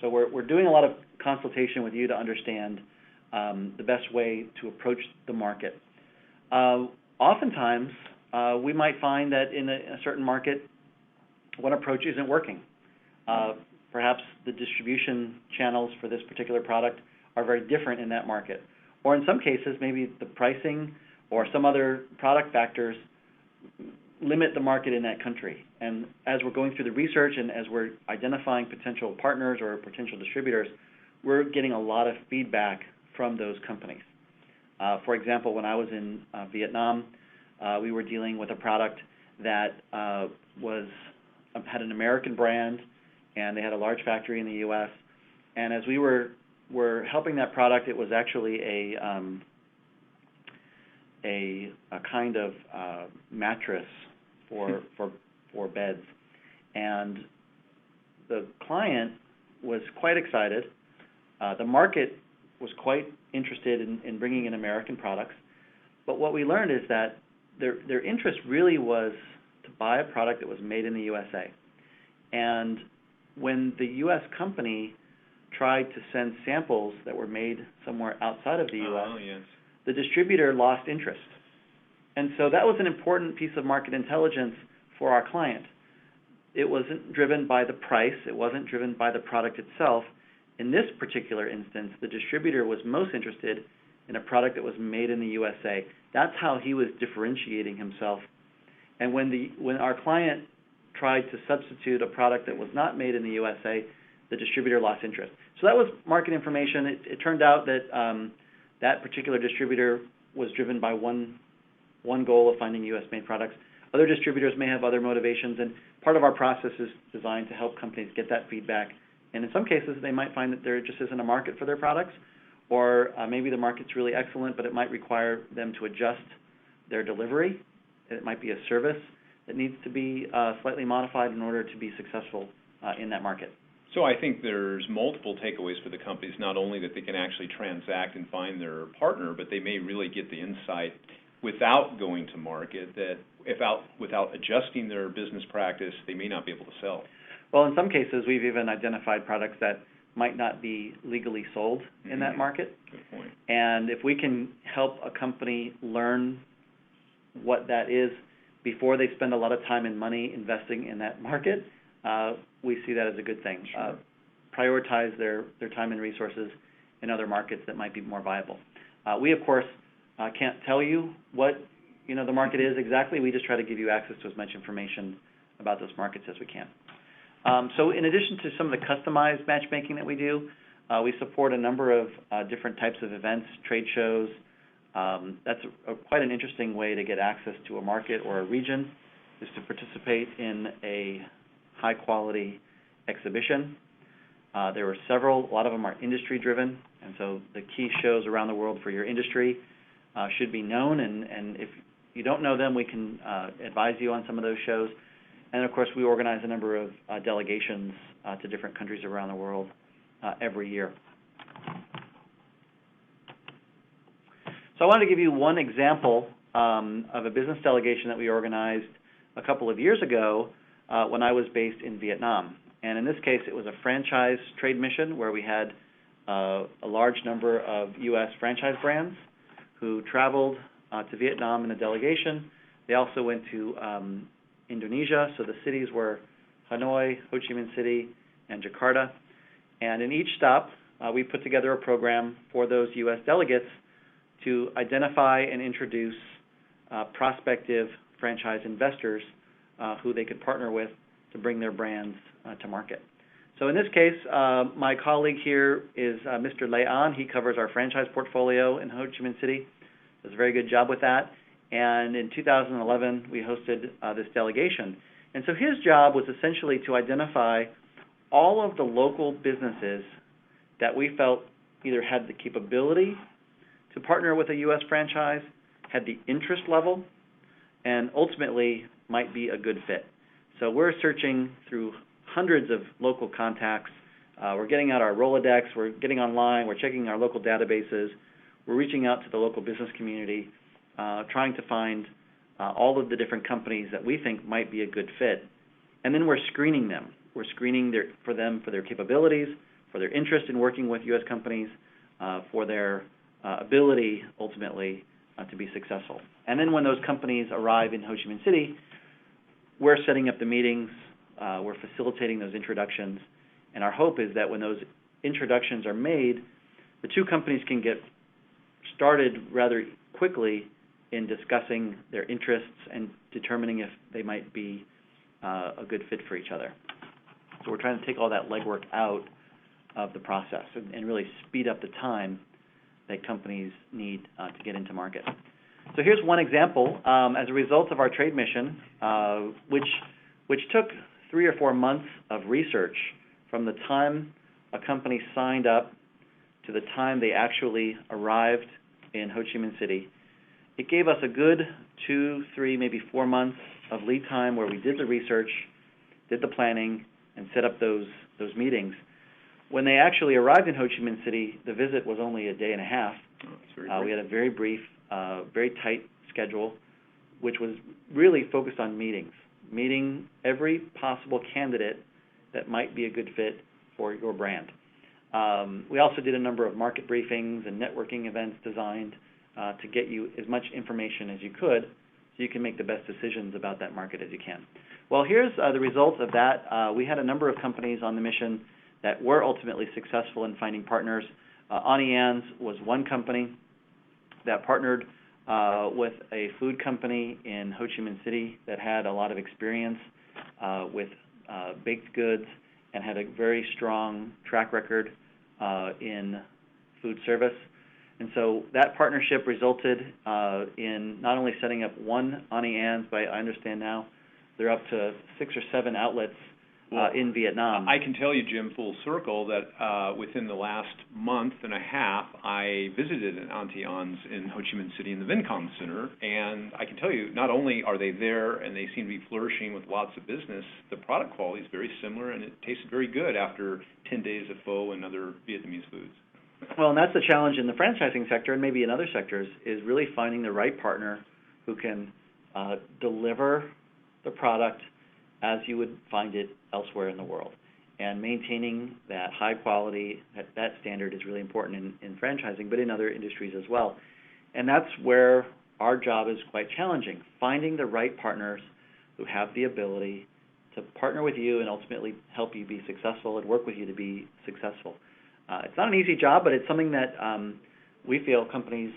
So we're doing a lot of consultation with you to understand the best way to approach the market. Oftentimes, we might find that in a certain market, one approach isn't working. Perhaps the distribution channels for this particular product are very different in that market. Or in some cases, maybe the pricing or some other product factors limit the market in that country. And as we're going through the research and as we're identifying potential partners or potential distributors, we're getting a lot of feedback from those companies. For example, when I was in Vietnam, we were dealing with a product that had an American brand, and they had a large factory in the U.S. And as we were helping that product, it was actually a kind of mattress for beds. And the client was quite excited. The market was quite interested in bringing in American products. But what we learned is that their interest really was to buy a product that was made in the USA. And when the U.S. company tried to send samples that were made somewhere outside of the U.S., yes, the distributor lost interest. And so that was an important piece of market intelligence for our client. It wasn't driven by the price. It wasn't driven by the product itself. In this particular instance, the distributor was most interested in a product that was made in the USA. That's how he was differentiating himself. And when our client tried to substitute a product that was not made in the USA, the distributor lost interest. So that was market information. It turned out that that particular distributor was driven by one goal of finding U.S.-made products. Other distributors may have other motivations, and part of our process is designed to help companies get that feedback. And in some cases, they might find that there just isn't a market for their products, or maybe the market's really excellent, but it might require them to adjust their delivery. It might be a service that needs to be slightly modified in order to be successful in that market. So I think there's multiple takeaways for the companies, not only that they can actually transact and find their partner, but they may really get the insight without going to market, that without adjusting their business practice, they may not be able to sell. Well, in some cases, we've even identified products that might not be legally sold in that market. Good point. And if we can help a company learn what that is before they spend a lot of time and money investing in that market, we see that as a good thing. Sure. Prioritize their time and resources in other markets that might be more viable. We, of course, can't tell you what the market is exactly. We just try to give you access to as much information about those markets as we can. So in addition to some of the customized matchmaking that we do, we support a number of different types of events, trade shows. That's quite an interesting way to get access to a market or a region, is to participate in a high-quality exhibition. There were several. A lot of them are industry-driven, and so the key shows around the world for your industry should be known. And if you don't know them, we can advise you on some of those shows. And, of course, we organize a number of delegations to different countries around the world every year. So I wanted to give you one example of a business delegation that we organized a couple of years ago when I was based in Vietnam. And in this case, it was a franchise trade mission where we had a large number of U.S. franchise brands who traveled to Vietnam in a delegation. They also went to Indonesia, so the cities were Hanoi, Ho Chi Minh City, and Jakarta. And in each stop, we put together a program for those U.S. delegates to identify and introduce prospective franchise investors who they could partner with to bring their brands to market. So in this case, my colleague here is Mr. Lei An. He covers our franchise portfolio in Ho Chi Minh City. Does a very good job with that. And in 2011, we hosted this delegation. And so his job was essentially to identify all of the local businesses that we felt either had the capability to partner with a U.S. franchise, had the interest level, and ultimately might be a good fit. So we're searching through hundreds of local contacts. We're getting out our Rolodex. We're getting online. We're checking our local databases. We're reaching out to the local business community, trying to find all of the different companies that we think might be a good fit. And then we're screening them. We're screening for them for their capabilities, for their interest in working with U.S. companies, for their ability, ultimately, to be successful. And then when those companies arrive in Ho Chi Minh City, we're setting up the meetings, we're facilitating those introductions, and our hope is that when those introductions are made, the two companies can get started rather quickly in discussing their interests and determining if they might be a good fit for each other. So we're trying to take all that legwork out of the process and really speed up the time that companies need to get into market. So here's one example. As a result of our trade mission, which took 3 or 4 months of research from the time a company signed up to the time they actually arrived in Ho Chi Minh City, it gave us a good 2, 3, maybe 4 months of lead time where we did the research, did the planning, and set up those meetings. When they actually arrived in Ho Chi Minh City, the visit was only a day and a half. We had a very brief, very tight schedule, which was really focused on meeting every possible candidate that might be a good fit for your brand. We also did a number of market briefings and networking events designed to get you as much information as you could so you can make the best decisions about that market as you can. Well, here's the results of that. We had a number of companies on the mission that were ultimately successful in finding partners. Auntie Anne's was one company that partnered with a food company in Ho Chi Minh City that had a lot of experience with baked goods and had a very strong track record in food service. And so that partnership resulted in not only setting up one Auntie Anne's, but I understand now they're up to 6 or 7 outlets in Vietnam. I can tell you, Jim, full circle, that within the last month and a half, I visited an Auntie Anne's in Ho Chi Minh City in the Vincom Center, and I can tell you, not only are they there and they seem to be flourishing with lots of business, the product quality is very similar, and it tasted very good after 10 days of pho and other Vietnamese foods. Well, and that's the challenge in the franchising sector, and maybe in other sectors, is really finding the right partner who can deliver the product as you would find it elsewhere in the world. And maintaining that high quality, that standard is really important in franchising, but in other industries as well. And that's where our job is quite challenging, finding the right partners who have the ability to partner with you and ultimately help you be successful and work with you to be successful. It's not an easy job, but it's something that we feel companies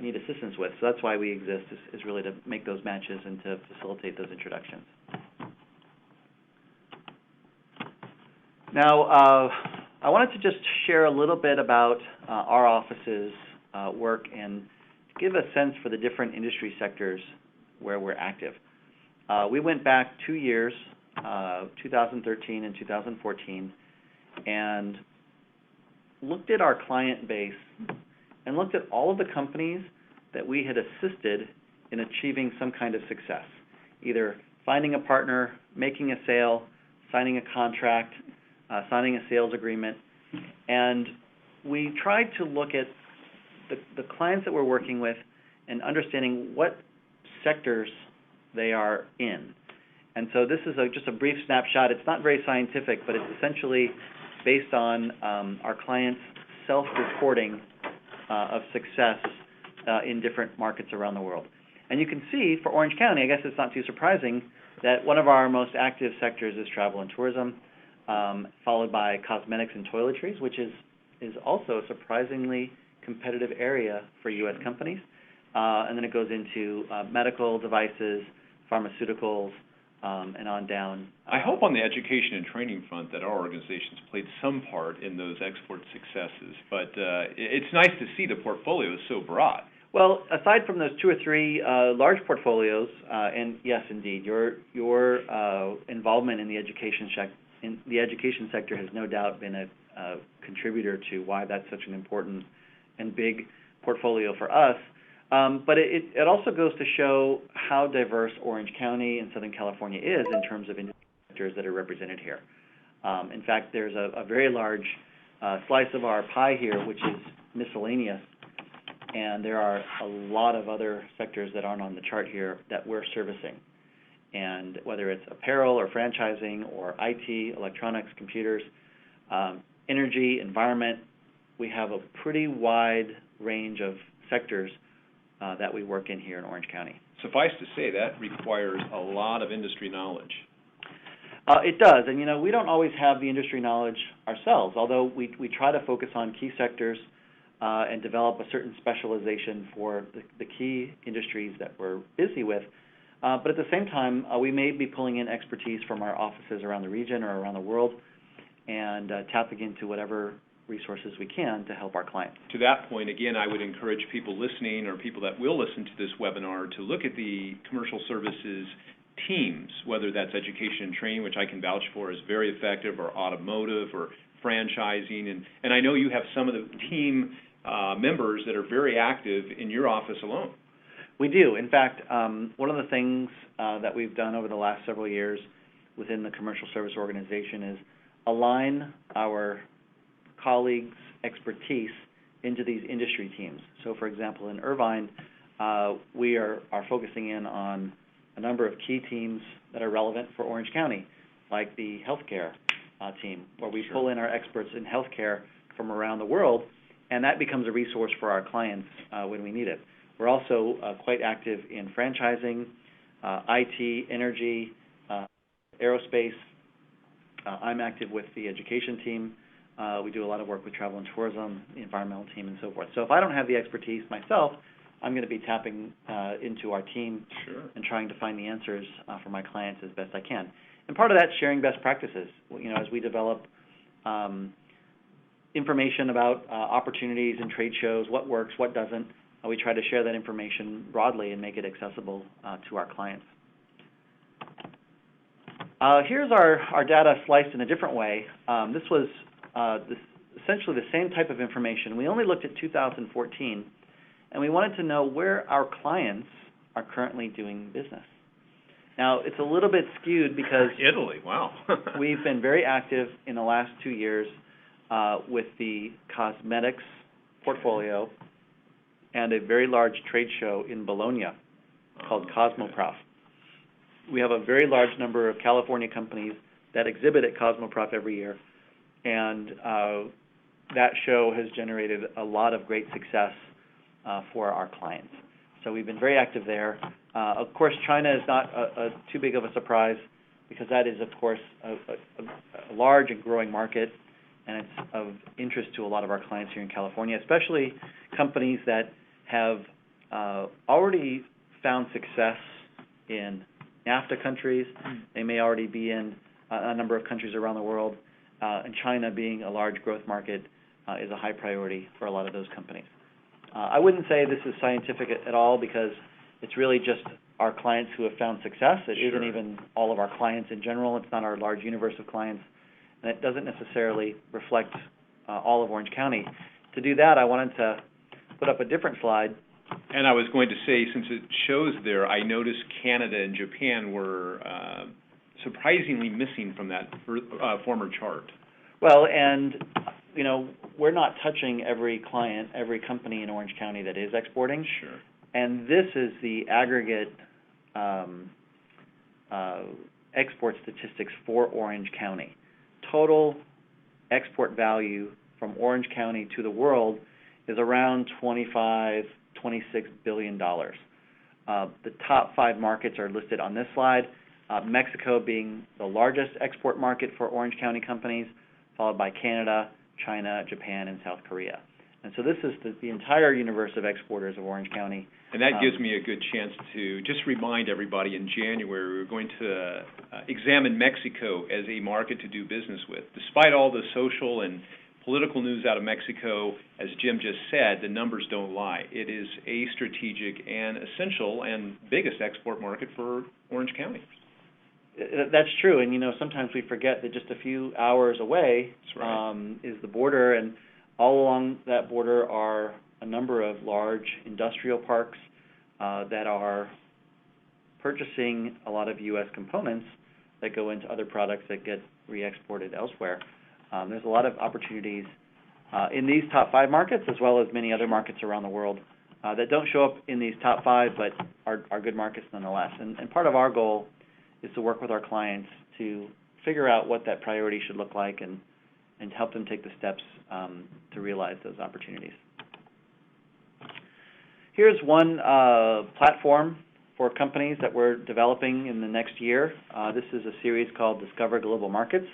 need assistance with. So that's why we exist, is really to make those matches and to facilitate those introductions. Now, I wanted to just share a little bit about our office's work and give a sense for the different industry sectors where we're active. We went back 2 years, 2013 and 2014, and looked at our client base and looked at all of the companies that we had assisted in achieving some kind of success, either finding a partner, making a sale, signing a contract, signing a sales agreement. And we tried to look at the clients that we're working with and understanding what sectors they are in. And so this is just a brief snapshot. It's not very scientific, but it's essentially based on our clients' self-reporting of success in different markets around the world. And you can see for Orange County, I guess it's not too surprising, that one of our most active sectors is travel and tourism, followed by cosmetics and toiletries, which is also a surprisingly competitive area for U.S. companies. And then it goes into medical devices, pharmaceuticals, and on down. I hope on the education and training front that our organizations played some part in those export successes, but it's nice to see the portfolio is so broad. Well, aside from those two or three large portfolios, and yes, indeed, your involvement in the education sector has no doubt been a contributor to why that's such an important and big portfolio for us. But it also goes to show how diverse Orange County and Southern California is in terms of industry sectors that are represented here. In fact, there's a very large slice of our pie here, which is miscellaneous, and there are a lot of other sectors that aren't on the chart here that we're servicing. And whether it's apparel or franchising or IT, electronics, computers, energy, environment, we have a pretty wide range of sectors that we work in here in Orange County. Suffice to say, that requires a lot of industry knowledge. It does, and we don't always have the industry knowledge ourselves, although we try to focus on key sectors and develop a certain specialization for the key industries that we're busy with. But at the same time, we may be pulling in expertise from our offices around the region or around the world and tapping into whatever resources we can to help our clients. To that point, again, I would encourage people listening or people that will listen to this webinar to look at the commercial services teams, whether that's education and training, which I can vouch for is very effective, or automotive or franchising. And I know you have some of the team members that are very active in your office alone. We do. In fact, one of the things that we've done over the last several years within the commercial service organization is align our colleagues' expertise into these industry teams. So, for example, in Irvine, we are focusing in on a number of key teams that are relevant for Orange County, like the healthcare team, where we pull in our experts in healthcare from around the world, and that becomes a resource for our clients when we need it. We're also quite active in franchising, IT, energy, aerospace. I'm active with the education team. We do a lot of work with travel and tourism, the environmental team, and so forth. So if I don't have the expertise myself, I'm going to be tapping into our team and trying to find the answers for my clients as best I can. And part of that's sharing best practices. As we develop information about opportunities and trade shows, what works, what doesn't, we try to share that information broadly and make it accessible to our clients. Here's our data sliced in a different way. This was essentially the same type of information. We only looked at 2014, and we wanted to know where our clients are currently doing business. Now, it's a little bit skewed because Italy, wow. we've been very active in the last 2 years with the cosmetics portfolio and a very large trade show in Bologna called Cosmoprof. We have a very large number of California companies that exhibit at Cosmoprof every year, and that show has generated a lot of great success for our clients. So we've been very active there. Of course, China is not too big of a surprise because that is, of course, a large and growing market, and it's of interest to a lot of our clients here in California, especially companies that have already found success in NAFTA countries. They may already be in a number of countries around the world, and China being a large growth market is a high priority for a lot of those companies. I wouldn't say this is scientific at all because it's really just our clients who have found success. It isn't even all of our clients in general. It's not our large universe of clients, and it doesn't necessarily reflect all of Orange County. To do that, I wanted to put up a different slide And I was going to say, since it shows there, I noticed Canada and Japan were surprisingly missing from that former chart. Well, and we're not touching every client, every company in Orange County that is exporting. Sure. And this is the aggregate export statistics for Orange County. Total export value from Orange County to the world is around $26 billion. The top 5 markets are listed on this slide, Mexico being the largest export market for Orange County companies, followed by Canada, China, Japan, and South Korea. And so this is the entire universe of exporters of Orange County. And that gives me a good chance to just remind everybody, in January we're going to examine Mexico as a market to do business with. Despite all the social and political news out of Mexico, as Jim just said, the numbers don't lie. It is a strategic and essential and biggest export market for Orange County. That's true, and sometimes we forget that just a few hours away is the border, and all along that border are a number of large industrial parks that are purchasing a lot of U.S. components that go into other products that get re-exported elsewhere. There's a lot of opportunities in these top 5 markets, as well as many other markets around the world that don't show up in these top 5, but are good markets nonetheless. And part of our goal is to work with our clients to figure out what that priority should look like and help them take the steps to realize those opportunities. Here's one platform for companies that we're developing in the next year. This is a series called Discover Global Markets.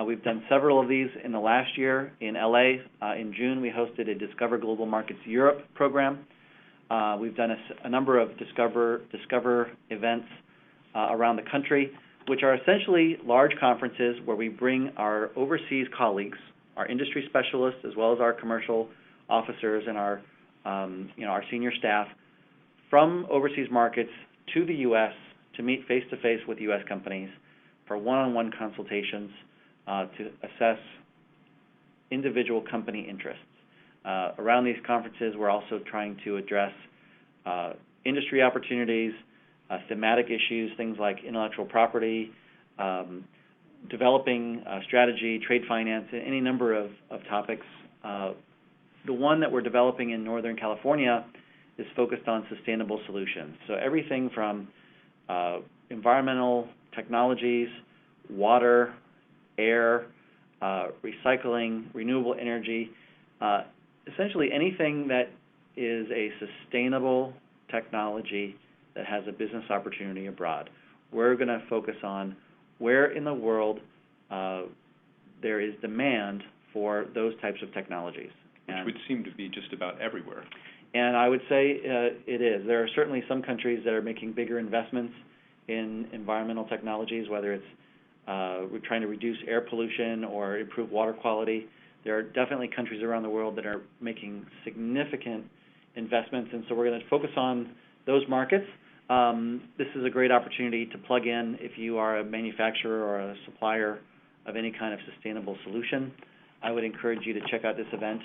We've done several of these in the last year. In LA, in June, we hosted a Discover Global Markets Europe program. We've done a number of Discover events around the country, which are essentially large conferences where we bring our overseas colleagues, our industry specialists, as well as our commercial officers and our senior staff from overseas markets to the U.S. to meet face-to-face with U.S. companies for one-on-one consultations to assess individual company interests. Around these conferences, we're also trying to address industry opportunities, thematic issues, things like intellectual property, developing strategy, trade finance, any number of topics. The one that we're developing in Northern California is focused on sustainable solutions. So everything from environmental technologies, water, air, recycling, renewable energy, essentially anything that is a sustainable technology that has a business opportunity abroad. We're going to focus on where in the world there is demand for those types of technologies. Which would seem to be just about everywhere. And I would say it is. There are certainly some countries that are making bigger investments in environmental technologies, whether it's we're trying to reduce air pollution or improve water quality. There are definitely countries around the world that are making significant investments, and so we're going to focus on those markets. This is a great opportunity to plug in if you are a manufacturer or a supplier of any kind of sustainable solution. I would encourage you to check out this event.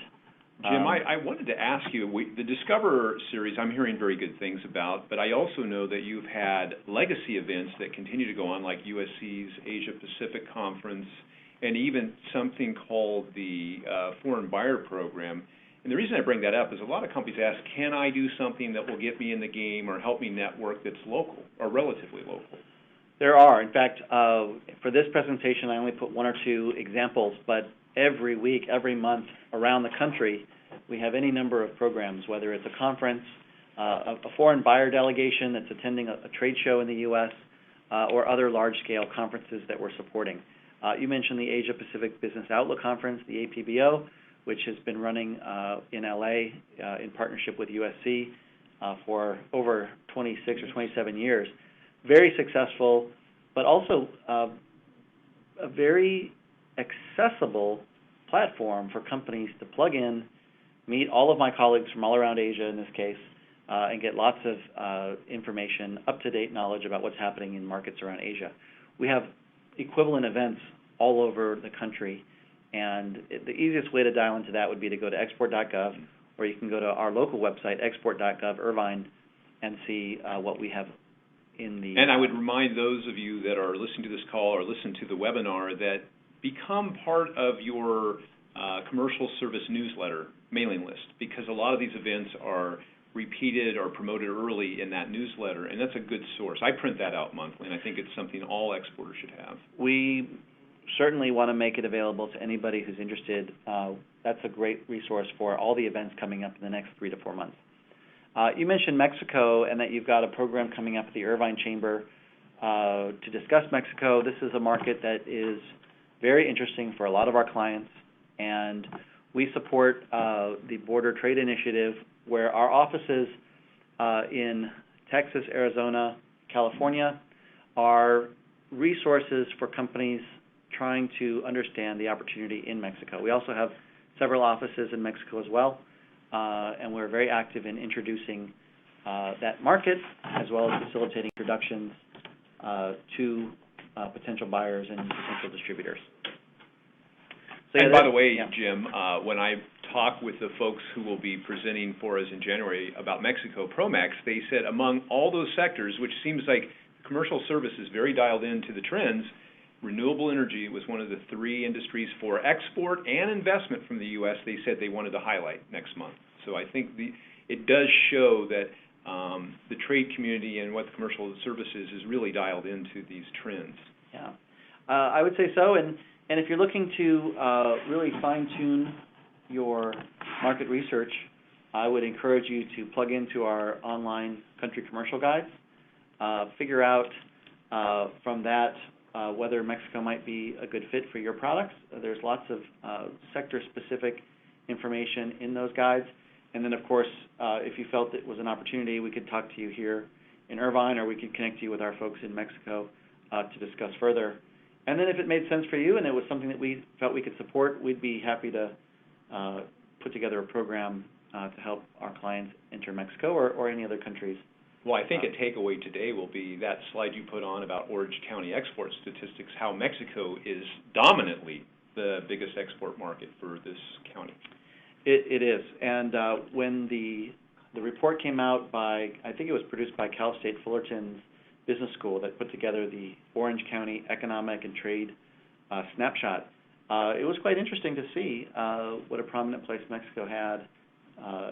Jim, I wanted to ask you, the Discover series I'm hearing very good things about, but I also know that you've had legacy events that continue to go on, like USC's Asia Pacific Conference, and even something called the Foreign Buyer Program. And the reason I bring that up is a lot of companies ask, can I do something that will get me in the game or help me network that's local or relatively local? There are. In fact, for this presentation, I only put 1 or 2 examples, but every week, every month around the country, we have any number of programs, whether it's a conference, a foreign buyer delegation that's attending a trade show in the U.S., or other large-scale conferences that we're supporting. You mentioned the Asia Pacific Business Outlook Conference, the APBO, which has been running in L.A. In partnership with USC for over 26 or 27 years. Very successful, but also a very accessible platform for companies to plug in, meet all of my colleagues from all around Asia in this case, and get lots of information, up-to-date knowledge about what's happening in markets around Asia. We have equivalent events all over the country, and the easiest way to dial into that would be to go to export.gov or you can go to our local website, export.gov Irvine, and see what we have in the... And I would remind those of you that are listening to this call or listen to the webinar that become part of your commercial service newsletter mailing list, because a lot of these events are repeated or promoted early in that newsletter, and that's a good source. I print that out monthly, and I think it's something all exporters should have. We certainly want to make it available to anybody who's interested. That's a great resource for all the events coming up in the next 3 to 4 months. You mentioned Mexico and that you've got a program coming up at the Irvine Chamber to discuss Mexico. This is a market that is very interesting for a lot of our clients, and we support the Border Trade Initiative, where our offices in Texas, Arizona, California are resources for companies trying to understand the opportunity in Mexico. We also have several offices in Mexico as well, and we're very active in introducing that market, as well as facilitating introductions to potential buyers and potential distributors. So, and by the way, Jim, when I talk with the folks who will be presenting for us in January about Mexico Promex, they said among all those sectors, which seems like commercial service is very dialed into the trends, renewable energy was one of the 3 industries for export and investment from the U.S. they said they wanted to highlight next month. So I think it does show that the trade community and what the commercial service is really dialed into these trends. Yeah, I would say so. And if you're looking to really fine-tune your market research, I would encourage you to plug into our online country commercial guides, figure out from that whether Mexico might be a good fit for your products. There's lots of sector-specific information in those guides. And then, of course, if you felt it was an opportunity, we could talk to you here in Irvine, or we could connect you with our folks in Mexico to discuss further. And then if it made sense for you and it was something that we felt we could support, we'd be happy to put together a program to help our clients enter Mexico or any other countries. Well, I think a takeaway today will be that slide you put on about Orange County export statistics, how Mexico is dominantly the biggest export market for this county. It is. And when the report came out by, I think it was produced by Cal State Fullerton's Business School that put together the Orange County Economic and Trade Snapshot, it was quite interesting to see what a prominent place Mexico had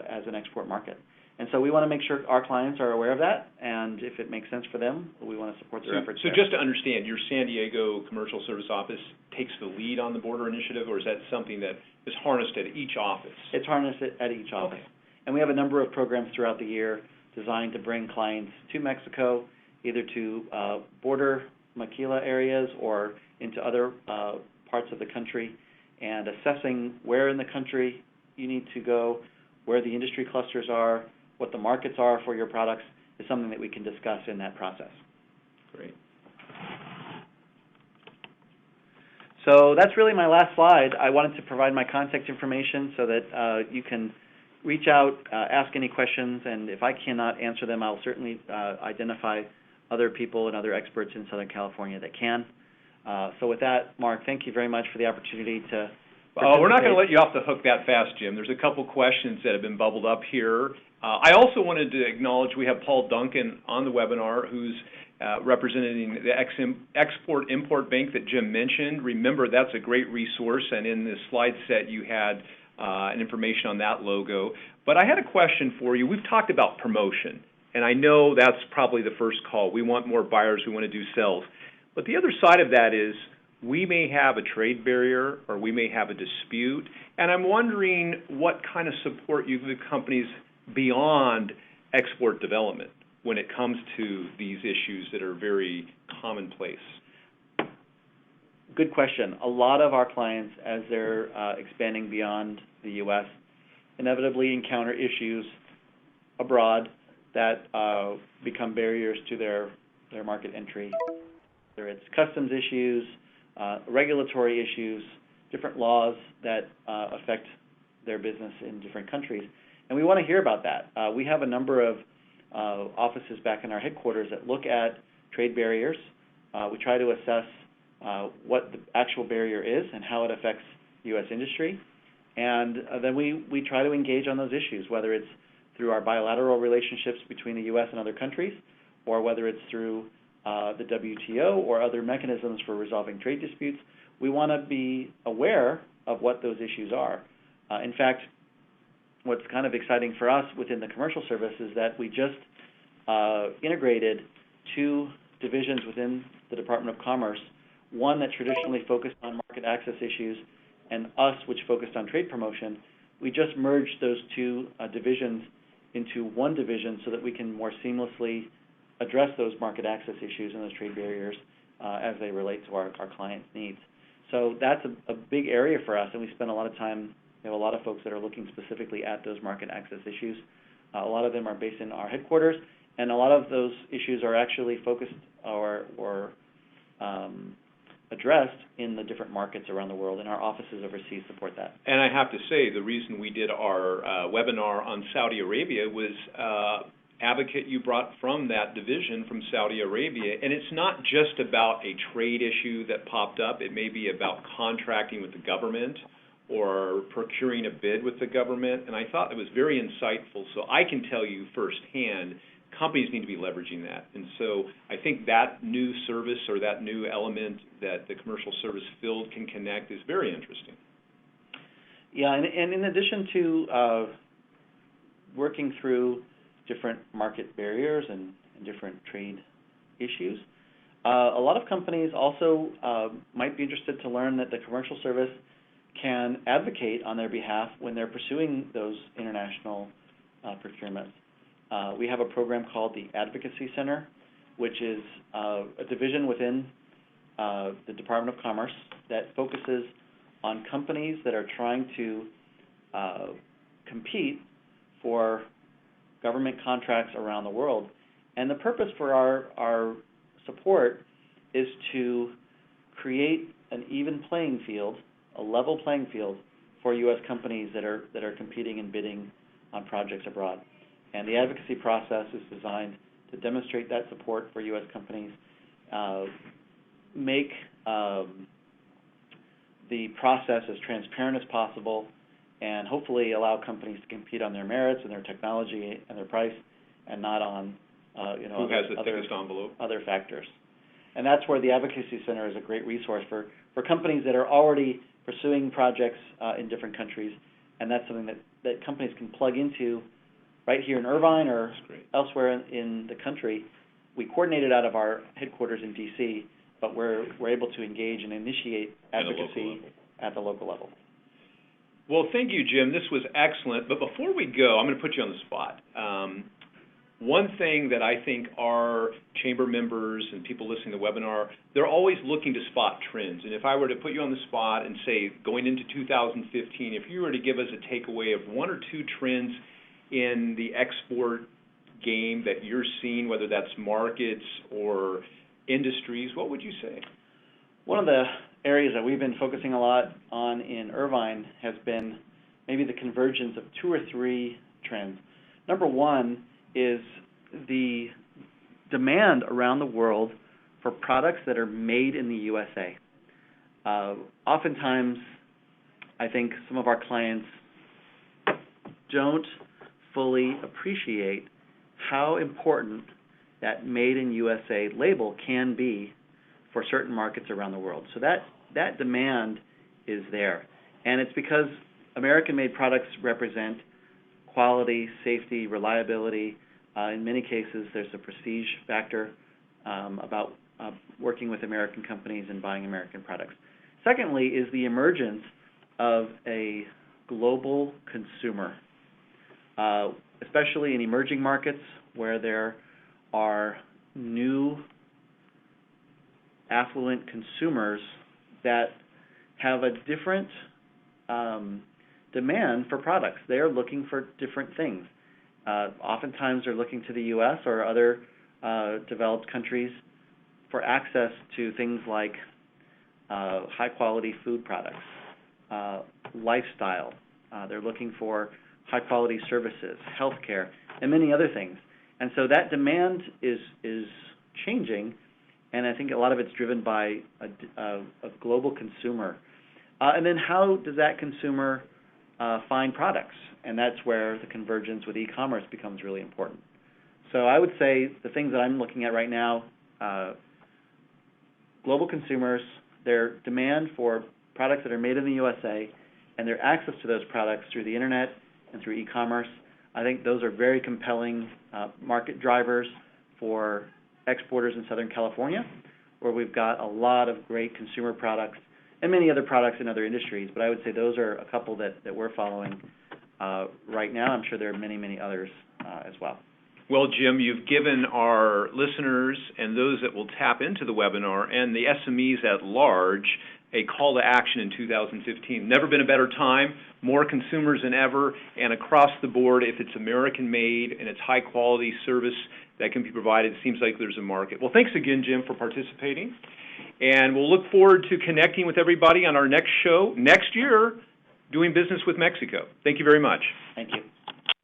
as an export market. And so we want to make sure our clients are aware of that, and if it makes sense for them, we want to support their efforts. So just to understand, your San Diego Commercial Service Office takes the lead on the border initiative, or is that something that is harnessed at each office? It's harnessed at each office. Okay. And we have a number of programs throughout the year designed to bring clients to Mexico, either to border maquila areas or into other parts of the country, and assessing where in the country you need to go, where the industry clusters are, what the markets are for your products, is something that we can discuss in that process. Great. So that's really my last slide. I wanted to provide my contact information so that you can reach out, ask any questions, and if I cannot answer them, I'll certainly identify other people and other experts in Southern California that can. So with that, Mark, thank you very much for the opportunity to participate. We're not going to let you off the hook that fast, Jim. There's a couple questions that have been bubbled up here. I also wanted to acknowledge we have Paul Duncan on the webinar, who's representing the Export-Import Bank that Jim mentioned. Remember, that's a great resource, and in this slide set you had information on that logo. But I had a question for you. We've talked about promotion, and I know that's probably the first call. We want more buyers. We want to do sales. But the other side of that is we may have a trade barrier or we may have a dispute, and I'm wondering what kind of support you give companies beyond export development when it comes to these issues that are very commonplace. Good question. A lot of our clients, as they're expanding beyond the U.S., inevitably encounter issues abroad that become barriers to their market entry. Whether it's customs issues, regulatory issues, different laws that affect their business in different countries. And we want to hear about that. We have a number of offices back in our headquarters that look at trade barriers. We try to assess what the actual barrier is and how it affects U.S. industry. And then we try to engage on those issues, whether it's through our bilateral relationships between the U.S. and other countries, or whether it's through the WTO or other mechanisms for resolving trade disputes. We want to be aware of what those issues are. In fact, what's kind of exciting for us within the commercial service is that we just integrated 2 divisions within the Department of Commerce, one that traditionally focused on market access issues, and us, which focused on trade promotion. We just merged those 2 divisions into one division so that we can more seamlessly address those market access issues and those trade barriers as they relate to our clients' needs. So that's a big area for us, and we spend a lot of time. We have a lot of folks that are looking specifically at those market access issues. A lot of them are based in our headquarters, and a lot of those issues are actually focused or addressed in the different markets around the world, and our offices overseas support that. And I have to say, the reason we did our webinar on Saudi Arabia was advocate you brought from that division from Saudi Arabia, and it's not just about a trade issue that popped up. It may be about contracting with the government or procuring a bid with the government, and I thought it was very insightful. So I can tell you firsthand, companies need to be leveraging that. And so I think that new service or that new element that the commercial service field can connect is very interesting. Yeah, and in addition to working through different market barriers and different trade issues, a lot of companies also might be interested to learn that the commercial service can advocate on their behalf when they're pursuing those international procurements. We have a program called the Advocacy Center, which is a division within the Department of Commerce that focuses on companies that are trying to compete for government contracts around the world. And the purpose for our support is to create an even playing field, a level playing field for U.S. companies that are competing and bidding on projects abroad. And the advocacy process is designed to demonstrate that support for U.S. companies, make the process as transparent as possible, and hopefully allow companies to compete on their merits and their technology and their price, and not on who has the thickest envelope, other factors. And that's where the Advocacy Center is a great resource for companies that are already pursuing projects in different countries, and that's something that companies can plug into right here in Irvine or elsewhere in the country. We coordinate it out of our headquarters in D.C., but we're able to engage and initiate advocacy at the local level. Well, thank you, Jim. This was excellent. But before we go, I'm going to put you on the spot. One thing that I think our chamber members and people listening to the webinar, they're always looking to spot trends. And if I were to put you on the spot and say, going into 2015, if you were to give us a takeaway of 1 or 2 trends in the export game that you're seeing, whether that's markets or industries, what would you say? One of the areas that we've been focusing a lot on in Irvine has been maybe the convergence of 2 or 3 trends. Number one is the demand around the world for products that are made in the USA. Oftentimes, I think some of our clients don't fully appreciate how important that Made in USA label can be for certain markets around the world. So that demand is there. And it's because American-made products represent quality, safety, reliability. In many cases, there's a prestige factor about working with American companies and buying American products. Secondly is the emergence of a global consumer, especially in emerging markets where there are new affluent consumers that have a different demand for products. They are looking for different things. Oftentimes they're looking to the U.S. or other developed countries for access to things like high-quality food products, lifestyle. They're looking for high-quality services, healthcare, and many other things. And so that demand is changing, and I think a lot of it's driven by a global consumer. And then how does that consumer find products, and that's where the convergence with e-commerce becomes really important. So I would say the things that I'm looking at right now, global consumers, their demand for products that are made in the USA, and their access to those products through the internet and through e-commerce, I think those are very compelling market drivers for exporters in Southern California, where we've got a lot of great consumer products and many other products in other industries. But I would say those are a couple that we're following right now. I'm sure there are many, many others as well. Well, Jim, you've given our listeners and those that will tap into the webinar and the SMEs at large a call to action in 2015. Never been a better time, more consumers than ever, and across the board, if it's American-made and it's high-quality service that can be provided, it seems like there's a market. Well, thanks again, Jim, for participating, and we'll look forward to connecting with everybody on our next show next year, Doing Business with Mexico. Thank you very much. Thank you.